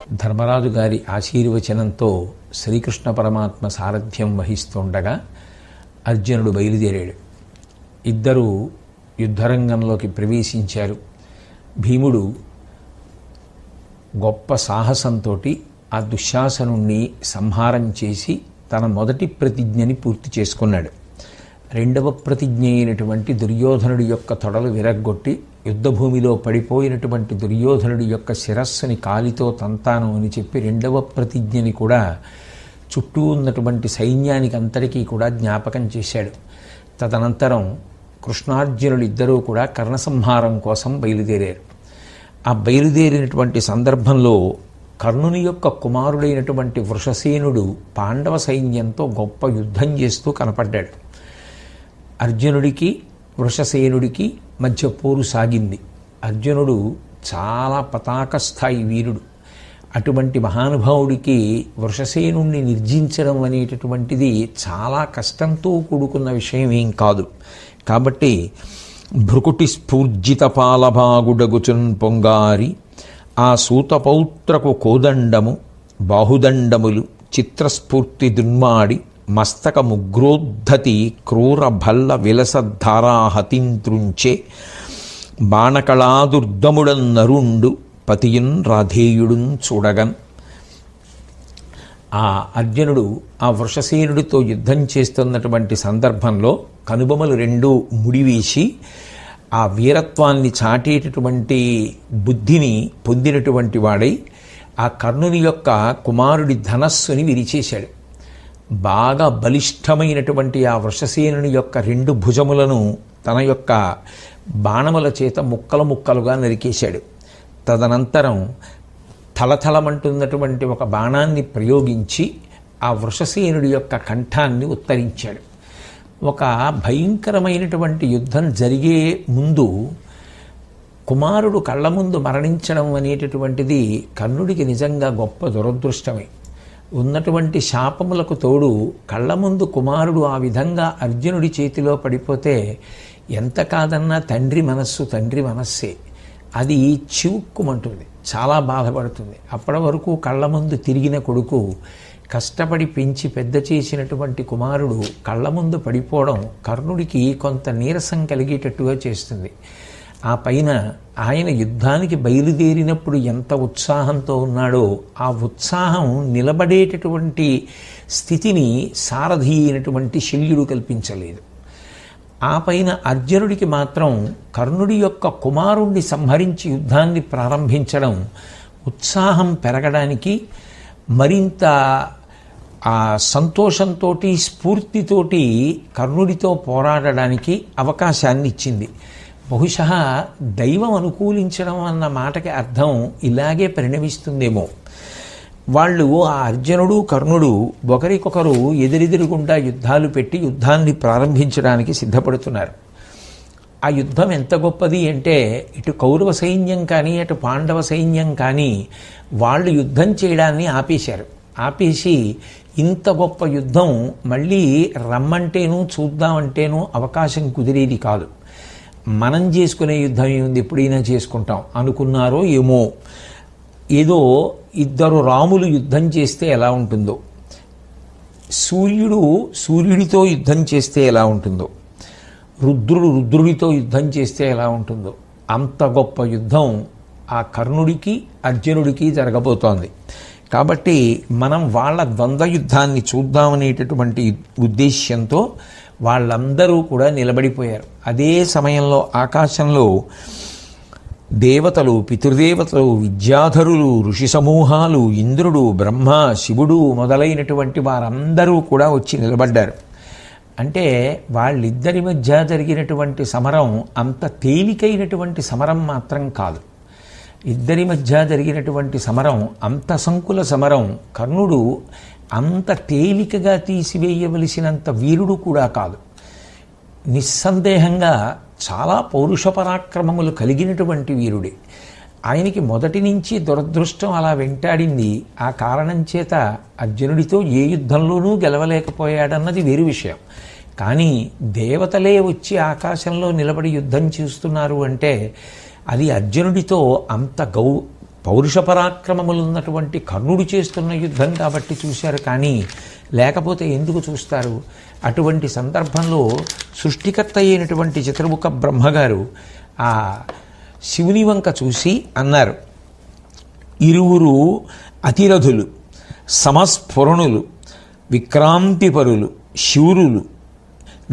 ధర్మరాజు గారి ఆశీర్వచనంతో శ్రీకృష్ణ పరమాత్మ సారథ్యం వహిస్తుండగా అర్జునుడు బయలుదేరాడు. ఇద్దరూ యుద్ధరంగంలోకి ప్రవేశించారు. భీముడు గొప్ప సాహసంతో ఆ దుశ్శాసనుణ్ణి సంహారం చేసి తన మొదటి ప్రతిజ్ఞని పూర్తి చేసుకున్నాడు. రెండవ ప్రతిజ్ఞ అయినటువంటి దుర్యోధనుడి యొక్క తొడలు విరగ్గొట్టి యుద్ధభూమిలో పడిపోయినటువంటి దుర్యోధనుడి యొక్క శిరస్సుని కాలితో తంతాను అని చెప్పి రెండవ ప్రతిజ్ఞని కూడా చుట్టూ ఉన్నటువంటి సైన్యానికి అంతటికీ కూడా జ్ఞాపకం చేశాడు. తదనంతరం కృష్ణార్జునులు ఇద్దరూ కూడా కర్ణసంహారం కోసం బయలుదేరారు. ఆ బయలుదేరినటువంటి సందర్భంలో కర్ణుని యొక్క కుమారుడైనటువంటి వృషసేనుడు పాండవ సైన్యంతో గొప్ప యుద్ధం చేస్తూ కనపడ్డాడు. అర్జునుడికి వృషసేనుడికి మధ్య పోరు సాగింది. అర్జునుడు చాలా పతాక స్థాయి వీరుడు. అటువంటి మహానుభావుడికి వృషసేనుణ్ణి నిర్జించడం అనేటటువంటిది చాలా కష్టంతో కూడుకున్న విషయం ఏం కాదు. కాబట్టి భృకుటి స్ఫూర్జిత పాలభాగుడగుచున్ పొంగారి ఆ సూతపౌత్రకు కోదండము బాహుదండములు చిత్రస్ఫూర్తి దున్మాడి మస్తక ముగ్రోద్ధతి క్రూర భల్ల విలసద్ధారాహతింత్రుంచే బాణకళాదుర్గముడన్ నరుండు పతియున్ రాధేయుడున్ చూడగన్. ఆ అర్జునుడు ఆ వృషసేనుడితో యుద్ధం చేస్తున్నటువంటి సందర్భంలో కనుబొమలు రెండూ ముడివేసి ఆ వీరత్వాన్ని చాటేటటువంటి బుద్ధిని పొందినటువంటి వాడై ఆ కర్ణుని యొక్క కుమారుడి ధనస్సుని విరిచేశాడు. బాగా బలిష్టమైనటువంటి ఆ వృషసేనుని యొక్క రెండు భుజములను తన యొక్క బాణముల చేత ముక్కలు ముక్కలుగా నరికేశాడు. తదనంతరం థలథలమంటున్నటువంటి ఒక బాణాన్ని ప్రయోగించి ఆ వృషసేనుడి యొక్క కంఠాన్ని ఉత్తరించాడు. ఒక భయంకరమైనటువంటి యుద్ధం జరిగే ముందు కుమారుడు కళ్ళ ముందు మరణించడం అనేటటువంటిది కర్ణుడికి నిజంగా గొప్ప దురదృష్టమే. ఉన్నటువంటి శాపములకు తోడు కళ్ళ ముందు కుమారుడు ఆ విధంగా అర్జునుడి చేతిలో పడిపోతే ఎంత కాదన్నా తండ్రి మనస్సే. అది చివుక్కుమంటుంది, చాలా బాధపడుతుంది. అప్పటి వరకు కళ్ళ ముందు తిరిగిన కొడుకు, కష్టపడి పెంచి పెద్ద చేసినటువంటి కుమారుడు కళ్ళ ముందు పడిపోవడం కర్ణుడికి కొంత నీరసం కలిగేటట్టుగా చేస్తుంది. ఆ పైన ఆయన యుద్ధానికి బయలుదేరినప్పుడు ఎంత ఉత్సాహంతో ఉన్నాడో ఆ ఉత్సాహం నిలబడేటటువంటి స్థితిని సారథి అయినటువంటి శల్యుడు కల్పించలేదు. ఆ పైన అర్జునుడికి మాత్రం కర్ణుడి యొక్క కుమారుణ్ణి సంహరించి యుద్ధాన్ని ప్రారంభించడం ఉత్సాహం పెరగడానికి, మరింత ఆ సంతోషంతో స్ఫూర్తితోటి కర్ణుడితో పోరాడడానికి అవకాశాన్ని ఇచ్చింది. బహుశా దైవం అనుకూలించడం అన్న మాటకి అర్థం ఇలాగే పరిణమిస్తుందేమో. వాళ్ళు ఆ అర్జునుడు కర్ణుడు ఒకరికొకరు ఎదురెదురుగుండా యుద్ధాలు పెట్టి యుద్ధాన్ని ప్రారంభించడానికి సిద్ధపడుతున్నారు. ఆ యుద్ధం ఎంత గొప్పది అంటే ఇటు కౌరవ సైన్యం కానీ అటు పాండవ సైన్యం కానీ వాళ్ళు యుద్ధం చేయడాన్ని ఆపేశారు. ఆపేసి ఇంత గొప్ప యుద్ధం మళ్ళీ రమ్మంటేనూ చూద్దామంటేనూ అవకాశం కుదిరేది కాదు. మనం చేసుకునే యుద్ధం ఏముంది, ఎప్పుడైనా చేసుకుంటాం అనుకున్నారో ఏమో. ఏదో ఇద్దరు రాములు యుద్ధం చేస్తే ఎలా ఉంటుందో, సూర్యుడితో యుద్ధం చేస్తే ఎలా ఉంటుందో, రుద్రుడితో యుద్ధం చేస్తే ఎలా ఉంటుందో, అంత గొప్ప యుద్ధం ఆ కర్ణుడికి అర్జునుడికి జరగబోతోంది. కాబట్టి మనం వాళ్ళ ద్వంద్వ యుద్ధాన్ని చూద్దామనేటటువంటి ఉద్దేశ్యంతో వాళ్ళందరూ కూడా నిలబడిపోయారు. అదే సమయంలో ఆకాశంలో దేవతలు, పితృదేవతలు, విద్యాధరులు, ఋషి సమూహాలు, ఇంద్రుడు, బ్రహ్మ, శివుడు మొదలైనటువంటి వారందరూ కూడా వచ్చి నిలబడ్డారు. అంటే వాళ్ళిద్దరి మధ్య జరిగినటువంటి సమరం అంత తేలికైనటువంటి సమరం మాత్రం కాదు. ఇద్దరి మధ్య జరిగినటువంటి సమరం అంత సంకుల సమరం. కర్ణుడు అంత తేలికగా తీసివేయవలసినంత వీరుడు కూడా కాదు. నిస్సందేహంగా చాలా పౌరుష పరాక్రమములు కలిగినటువంటి వీరుడే. ఆయనకి మొదటి నుంచి దురదృష్టం అలా వెంటాడింది. ఆ కారణం చేత అర్జునుడితో ఏ యుద్ధంలోనూ గెలవలేకపోయాడన్నది వేరు విషయం. కానీ దేవతలే వచ్చి ఆకాశంలో నిలబడి యుద్ధం చేస్తున్నారు అంటే అది అర్జునుడితో అంత పౌరుష పరాక్రమములు ఉన్నటువంటి కర్ణుడు చేస్తున్న యుద్ధం కాబట్టి చూశారు, కానీ లేకపోతే ఎందుకు చూస్తారు? అటువంటి సందర్భంలో సృష్టికర్త అయినటువంటి చతుర్ముఖ బ్రహ్మగారు ఆ శివుని వంక చూసి అన్నారు, ఇరువురు అతిరథులు, సమస్ఫురణులు, విక్రాంతిపరులు, శూరులు,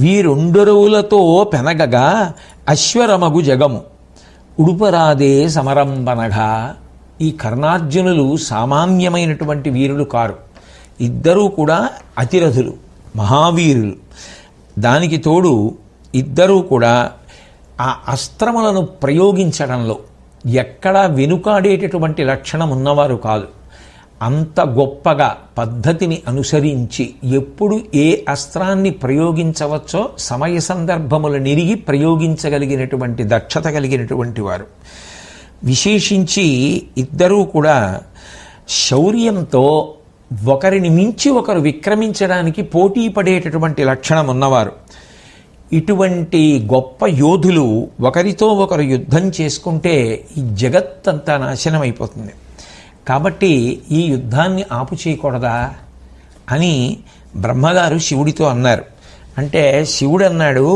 వీరొండరువులతో పెనగగా అశ్వరమగు జగము ఉడుపరాదే సమరంబనగా. ఈ కర్ణార్జునులు సామాన్యమైనటువంటి వీరులు కారు. ఇద్దరూ కూడా అతిరథులు, మహావీరులు. దానికి తోడు ఇద్దరూ కూడా ఆ అస్త్రములను ప్రయోగించడంలో ఎక్కడా వెనుకాడేటటువంటి లక్షణం ఉన్నవారు కాదు. అంత గొప్పగా పద్ధతిని అనుసరించి ఎప్పుడు ఏ అస్త్రాన్ని ప్రయోగించవచ్చో సమయ సందర్భములు నిరిగి ప్రయోగించగలిగినటువంటి దక్షత కలిగినటువంటి వారు. విశేషించి ఇద్దరూ కూడా శౌర్యంతో ఒకరిని మించి ఒకరు విక్రమించడానికి పోటీ పడేటటువంటి లక్షణం ఉన్నవారు. ఇటువంటి గొప్ప యోధులు ఒకరితో ఒకరు యుద్ధం చేసుకుంటే ఈ జగత్తంతా నాశనం అయిపోతుంది. కాబట్టి ఈ యుద్ధాన్ని ఆపు చేయకూడదా అని బ్రహ్మగారు శివుడితో అన్నారు. అంటే శివుడు అన్నాడు,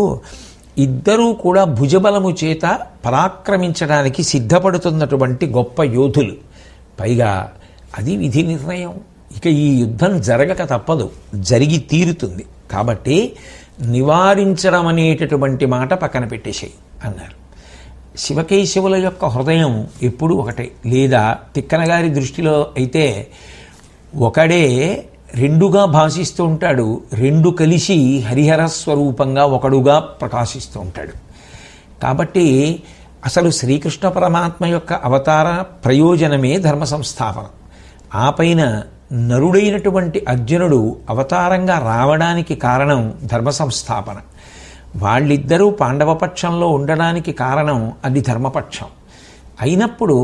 ఇద్దరూ కూడా భుజబలము చేత పరాక్రమించడానికి సిద్ధపడుతున్నటువంటి గొప్ప యోధులు. పైగా అది విధి నిర్ణయం. ఇక ఈ యుద్ధం జరగక తప్పదు, జరిగి తీరుతుంది. కాబట్టి నివారించడం అనేటటువంటి మాట పక్కన పెట్టేసేయి అన్నారు. శివకేశవుల యొక్క హృదయం ఎప్పుడూ ఒకటే. లేదా తిక్కనగారి దృష్టిలో అయితే ఒకడే రెండుగా భాషిస్తూ ఉంటాడు, రెండు కలిసి హరిహర స్వరూపంగా ఒకడుగా ప్రకాశిస్తూ ఉంటాడు. కాబట్టి అసలు శ్రీకృష్ణ పరమాత్మ యొక్క అవతార ప్రయోజనమే ధర్మ సంస్థాపన. ఆ పైన నరుడైనటువంటి అర్జునుడు అవతారంగా రావడానికి కారణం ధర్మ సంస్థాపన. వాళ్ళిద్దరూ పాండవపక్షంలో ఉండడానికి కారణం అది ధర్మపక్షం అయినప్పుడు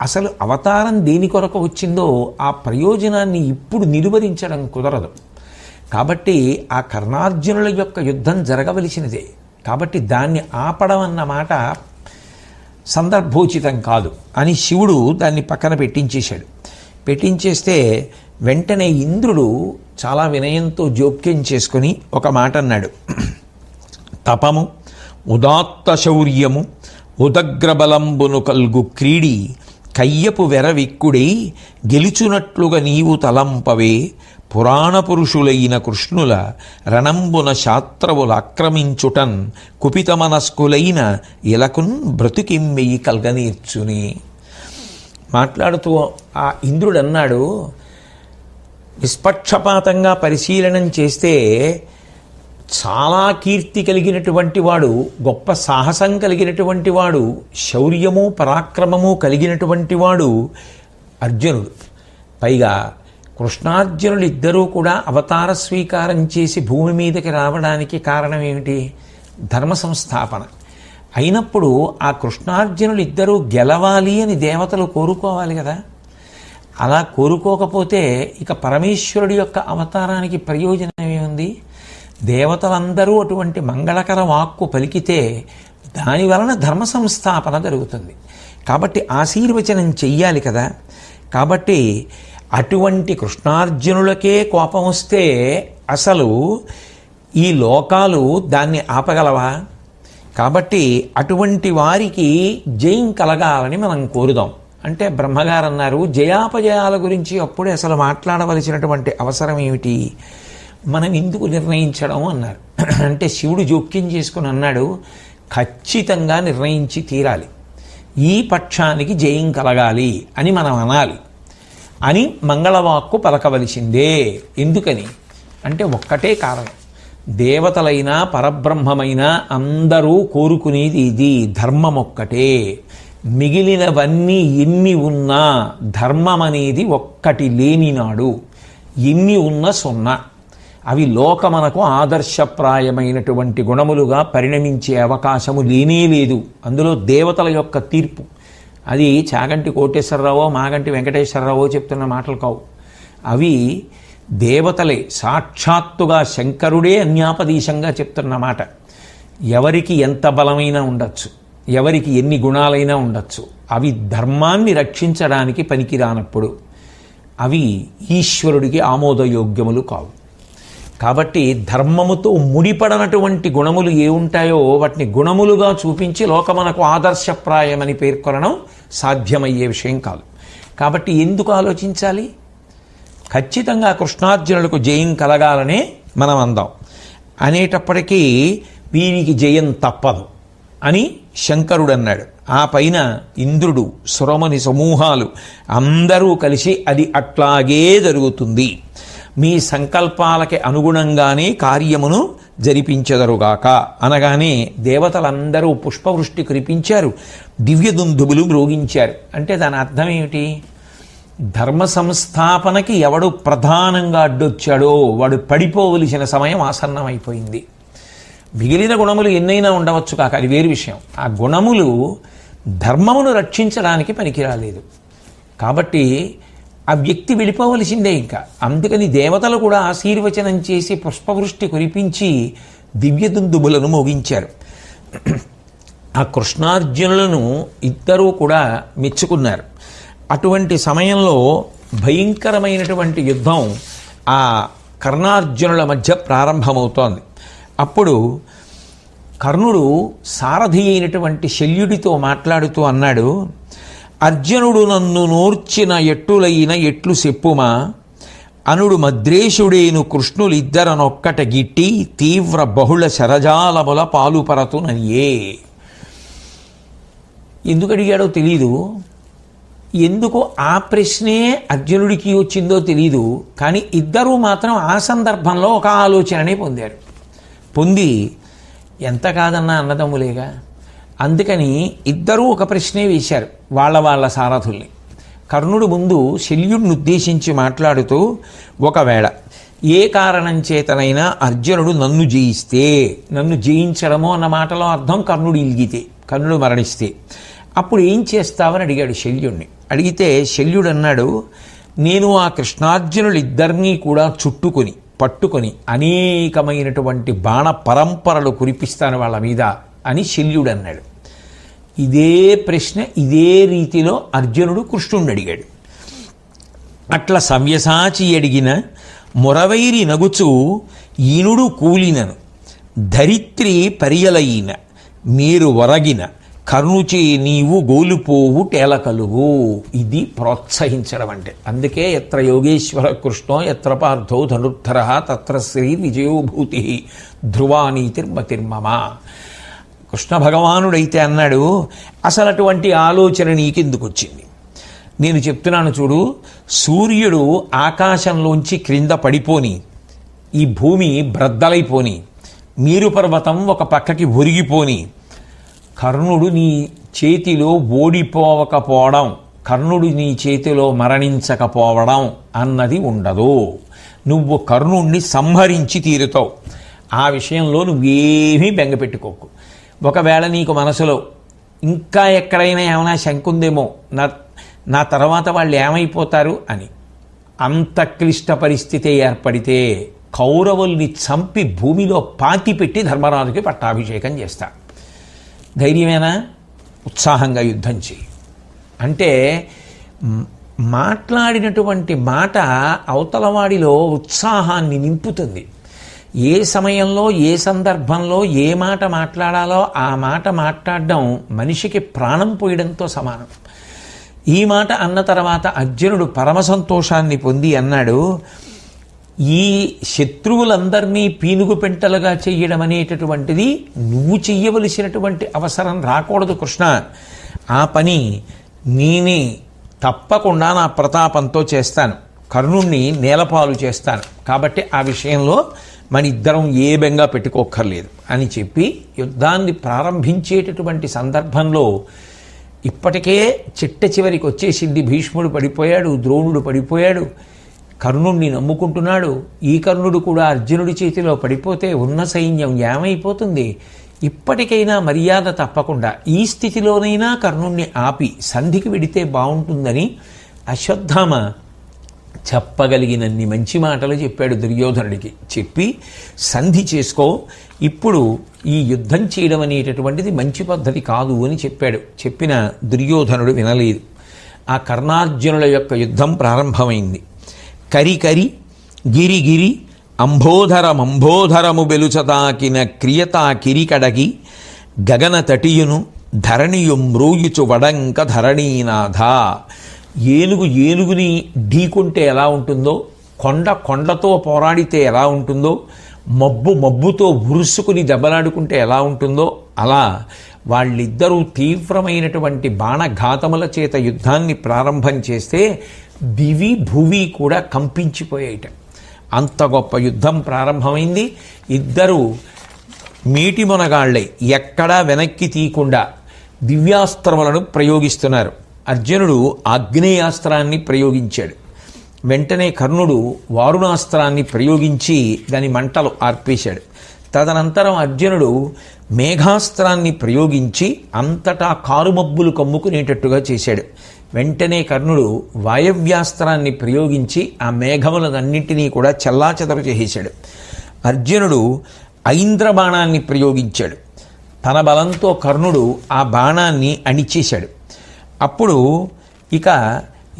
అసలు అవతారం దేని కొరకు వచ్చిందో ఆ ప్రయోజనాన్ని ఇప్పుడు నిలువరించడం కుదరదు. కాబట్టి ఆ కర్ణార్జునుల యొక్క యుద్ధం జరగవలసినదే. కాబట్టి దాన్ని ఆపడం అన్నమాట సందర్భోచితం కాదు అని శివుడు దాన్ని పక్కన పెట్టించేశాడు. పెట్టించేస్తే వెంటనే ఇంద్రుడు చాలా వినయంతో జోక్యం చేసుకొని ఒక మాట అన్నాడు, తపము ఉదాత్త శౌర్యము ఉదగ్రబలంబును కల్గు క్రీడి కయ్యపు వెరవిక్కుడై గెలుచునట్లుగా నీవు తలంపవే పురాణ పురుషులైన కృష్ణుల రణంబున శాస్త్రవులాక్రమించుటన్ కుపిత మనస్కులైన ఇలకున్ బ్రతుకిమ్మెయి కల్గనీర్చుని. మాట్లాడుతూ ఆ ఇంద్రుడు అన్నాడు, నిష్పక్షపాతంగా పరిశీలనం చేస్తే చాలా కీర్తి కలిగినటువంటి వాడు, గొప్ప సాహసం కలిగినటువంటి వాడు, శౌర్యము పరాక్రమము కలిగినటువంటి వాడు అర్జునుడు. పైగా కృష్ణార్జునులు ఇద్దరూ కూడా అవతార స్వీకారం చేసి భూమి మీదకి రావడానికి కారణం ఏమిటి? ధర్మ సంస్థాపన. అయినప్పుడు ఆ కృష్ణార్జునులు ఇద్దరూ గెలవాలి అని దేవతలు కోరుకోవాలి కదా. అలా కోరుకోకపోతే ఇక పరమేశ్వరుడి యొక్క అవతారానికి ప్రయోజనం ఏముంది? దేవతలందరూ అటువంటి మంగళకర వాక్కు పలికితే దాని వలన ధర్మ సంస్థాపన జరుగుతుంది. కాబట్టి ఆశీర్వచనం చెయ్యాలి కదా. కాబట్టి అటువంటి కృష్ణార్జునులకే కోపం వస్తే అసలు ఈ లోకాలు దాన్ని ఆపగలవా? కాబట్టి అటువంటి వారికి జయం కలగాలని మనం కోరుదాం. అంటే బ్రహ్మగారు అన్నారు, జయాపజయాల గురించి అప్పుడే అసలు మాట్లాడవలసినటువంటి అవసరం ఏమిటి, మనం ఎందుకు నిర్ణయించడం అన్నారు. అంటే శివుడు జోక్యం చేసుకుని అన్నాడు, ఖచ్చితంగా నిర్ణయించి తీరాలి, ఈ పక్షానికి జయం కలగాలి అని మనం అనాలి అని మంగళవాక్కు పలకవలసిందే. ఎందుకని అంటే ఒక్కటే కారణం, దేవతలైనా పరబ్రహ్మమైనా అందరూ కోరుకునేది ఇది, ధర్మం ఒక్కటే. మిగిలినవన్నీ ఎన్ని ఉన్నా ధర్మం అనేది ఒక్కటి లేనినాడు ఎన్ని ఉన్నా సున్నా. అవి లోకమనకు ఆదర్శప్రాయమైనటువంటి గుణములుగా పరిణమించే అవకాశము లేనే లేదు. అందులో దేవతల యొక్క తీర్పు అది చాగంటి కోటేశ్వరరావో మాగంటి వెంకటేశ్వరరావో చెప్తున్న మాటలు కావు. అవి దేవతలే సాక్షాత్తుగా శంకరుడే అన్యాపదీశంగా చెప్తున్న మాట. ఎవరికి ఎంత బలమైనా ఉండొచ్చు, ఎవరికి ఎన్ని గుణాలైనా ఉండొచ్చు, అవి ధర్మాన్ని రక్షించడానికి పనికిరానప్పుడు అవి ఈశ్వరుడికి ఆమోదయోగ్యములు కావు. కాబట్టి ధర్మముతో ముడిపడనటువంటి గుణములు ఏ ఉంటాయో వాటిని గుణములుగా చూపించి లోకమునకు ఆదర్శప్రాయమని పేర్కొనడం సాధ్యమయ్యే విషయం కాదు. కాబట్టి ఎందుకు ఆలోచించాలి? ఖచ్చితంగా కృష్ణార్జునులకు జయం కలగాలనే మనం అందాం. అనేటప్పటికీ వీరికి జయం తప్పదు అని శంకరుడు అన్నాడు. ఆ పైన ఇంద్రుడు, సురముని సమూహాలు అందరూ కలిసి అది అట్లాగే జరుగుతుంది, మీ సంకల్పాలకి అనుగుణంగానే కార్యమును జరిపించెదరుగాక అనగానే దేవతలందరూ పుష్పవృష్టి కురిపించారు, దివ్యదుందుబులు మ్రోగించారు. అంటే దాని అర్థం ఏమిటి? ధర్మ సంస్థాపనకి ఎవడు ప్రధానంగా అడ్డొచ్చాడో వాడు పడిపోవలసిన సమయం ఆసన్నమైపోయింది. మిగిలిన గుణములు ఎన్నైనా ఉండవచ్చు కాక అది వేరు విషయం. ఆ గుణములు ధర్మమును రక్షించడానికి పనికిరాలేదు. కాబట్టి ఆ వ్యక్తి వెళ్ళిపోవలసిందే ఇంకా. అందుకని దేవతలు కూడా ఆశీర్వచనం చేసి పుష్పవృష్టి కురిపించి దివ్యదుందుబులను మోగించారు. ఆ కృష్ణార్జునులను ఇద్దరూ కూడా మెచ్చుకున్నారు. అటువంటి సమయంలో భయంకరమైనటువంటి యుద్ధం ఆ కర్ణార్జునుల మధ్య ప్రారంభమవుతోంది. అప్పుడు కర్ణుడు సారథి అయినటువంటి శల్యుడితో మాట్లాడుతూ అన్నాడు, అర్జునుడు నన్ను నోర్చిన ఎట్టులైన ఎట్లు చెప్పుమా, అనుడు మద్రేషుడేను కృష్ణులిద్దరనొక్కట గిట్టి తీవ్ర బహుళ శరజాలముల పాలుపరతునయ్యే. ఎందుకు అడిగాడో తెలీదు, ఎందుకు ఆ ప్రశ్నే అర్జునుడికి వచ్చిందో తెలీదు. కానీ ఇద్దరూ మాత్రం ఆ సందర్భంలో ఒక ఆలోచననే పొంది ఎంత కాదన్నా అన్నదమ్ములేగా, అందుకని ఇద్దరూ ఒక ప్రశ్నే వేశారు వాళ్ళ సారథుల్ని. కర్ణుడు ముందు శల్యుడిని ఉద్దేశించి మాట్లాడుతూ, ఒకవేళ ఏ కారణం చేతనైనా అర్జునుడు నన్ను జయిస్తే, నన్ను జయించడము అన్న మాటలో అర్థం కర్ణుడు ఇల్గితే, కర్ణుడు మరణిస్తే అప్పుడు ఏం చేస్తావని అడిగాడు శల్యుడిని. అడిగితే శల్యుడు అన్నాడు, నేను ఆ కృష్ణార్జునులిద్దరినీ కూడా పట్టుకొని అనేకమైనటువంటి బాణ పరంపరలు కురిపిస్తాను వాళ్ళ మీద అని శల్యుడు అన్నాడు. ఇదే ప్రశ్న ఇదే రీతిలో అర్జునుడు కృష్ణుడిని అడిగాడు. అట్లా సవ్యసాచి అడిగిన మొరవైరి నగుచు ఈనుడు కూలినను ధరిత్రి పరియలయిన మీరు వరగిన కర్ణుచే నీవు గోలుపోవు టేలకలుగు. ఇది ప్రోత్సహించడం అంటే. అందుకే ఎత్ర యోగేశ్వర కృష్ణో ఎత్ర పార్థో ధనుర్ధర తత్ర శ్రీ విజయోభూతి ధ్రువానీతిర్మతిర్మమ. కృష్ణ భగవానుడైతే అన్నాడు, అసలు అటువంటి ఆలోచన నీకెందుకు వచ్చింది? నేను చెప్తున్నాను చూడు, సూర్యుడు ఆకాశంలోంచి క్రింద పడిపోని, ఈ భూమి బ్రద్దలైపోని, మీరు పర్వతం ఒక పక్కకి ఒరిగిపోని, కర్ణుడు నీ చేతిలో ఓడిపోవకపోవడం, కర్ణుడు నీ చేతిలో మరణించకపోవడం అన్నది ఉండదు. నువ్వు కర్ణుణ్ణి సంహరించి తీరుతావు. ఆ విషయంలో నువ్వేమీ బెంగపెట్టుకోకు. ఒకవేళ నీకు మనసులో ఇంకా ఎక్కడైనా ఏమైనా శంక ఉందేమో, నా తర్వాత వాళ్ళు ఏమైపోతారు అని, అంత క్లిష్ట పరిస్థితి ఏర్పడితే కౌరవుల్ని చంపి భూమిలో పాతిపెట్టి ధర్మరాజుకి పట్టాభిషేకం చేస్తా. ధైర్యమేనా? ఉత్సాహంగా యుద్ధం చేయి అంటే మాట్లాడినటువంటి మాట అవతలవాడిలో ఉత్సాహాన్ని నింపుతుంది. ఏ సమయంలో ఏ సందర్భంలో ఏ మాట మాట్లాడాలో ఆ మాట మాట్లాడడం మనిషికి ప్రాణం పోయడంతో సమానం. ఈ మాట అన్న తర్వాత అర్జునుడు పరమ సంతోషాన్ని పొంది అన్నాడు, ఈ శత్రువులందరినీ పీనుగు పెంటలుగా చెయ్యడం అనేటటువంటిది నువ్వు చెయ్యవలసినటువంటి అవసరం రాకూడదు కృష్ణ. ఆ పని నేనే తప్పకుండా నా ప్రతాపంతో చేస్తాను, కర్ణుణ్ణి నేలపాలు చేస్తాను. కాబట్టి ఆ విషయంలో మన ఇద్దరం ఏ బెంగా పెట్టుకోక్కర్లేదు అని చెప్పి యుద్ధాన్ని ప్రారంభించేటటువంటి సందర్భంలో ఇప్పటికే చిట్ట చివరికి వచ్చేసింది. భీష్ముడు పడిపోయాడు, ద్రోణుడు పడిపోయాడు, కర్ణుణ్ణి నమ్ముకుంటున్నాడు. ఈ కర్ణుడు కూడా అర్జునుడి చేతిలో పడిపోతే ఉన్న సైన్యం ఏమైపోతుంది? ఇప్పటికైనా మర్యాద తప్పకుండా ఈ స్థితిలోనైనా కర్ణుణ్ణి ఆపి సంధికి వెడితే బాగుంటుందని అశ్వత్థామ చెప్పగలిగినన్ని మంచి మాటలు చెప్పాడు దుర్యోధనుడికి. చెప్పి సంధి చేసుకో, ఇప్పుడు ఈ యుద్ధం చేయడం అనేటటువంటిది మంచి పద్ధతి కాదు అని చెప్పాడు. చెప్పిన దుర్యోధనుడు వినలేదు. ఆ కర్ణార్జునుల యొక్క యుద్ధం ప్రారంభమైంది. కరి కరి గిరి గిరి అంబోధరమంబోధరము బెలుచదాకిన క్రియతా కిరికడగి గగన తటియును ధరణియు మ్రోయుచు వడంక ధరణీనాథ. ఏనుగు ఏనుగుని ఢీకుంటే ఎలా ఉంటుందో, కొండ కొండతో పోరాడితే ఎలా ఉంటుందో, మబ్బు మబ్బుతో ఉరుసుకుని దెబ్బలాడుకుంటే ఎలా ఉంటుందో, అలా వాళ్ళిద్దరూ తీవ్రమైనటువంటి బాణఘాతముల చేత యుద్ధాన్ని ప్రారంభం చేస్తే దివి భువి కూడా కంపించిపోయేట. అంత గొప్ప యుద్ధం ప్రారంభమైంది. ఇద్దరు మీటి మొనగాళ్ళై ఎక్కడా వెనక్కి తీయకుండా దివ్యాస్త్రములను ప్రయోగిస్తున్నారు. అర్జునుడు ఆగ్నేయాస్త్రాన్ని ప్రయోగించాడు. వెంటనే కర్ణుడు వారుణాస్త్రాన్ని ప్రయోగించి దాని మంటలు ఆర్పేశాడు. తదనంతరం అర్జునుడు మేఘాస్త్రాన్ని ప్రయోగించి అంతటా కారుమబ్బులు కమ్ముకునేటట్టుగా చేశాడు. వెంటనే కర్ణుడు వాయవ్యాస్త్రాన్ని ప్రయోగించి ఆ మేఘములన్నింటినీ కూడా చెల్లాచెదరు చేసేశాడు. అర్జునుడు ఐంద్రబాణాన్ని ప్రయోగించాడు. తన బలంతో కర్ణుడు ఆ బాణాన్ని అణిచేశాడు. అప్పుడు ఇక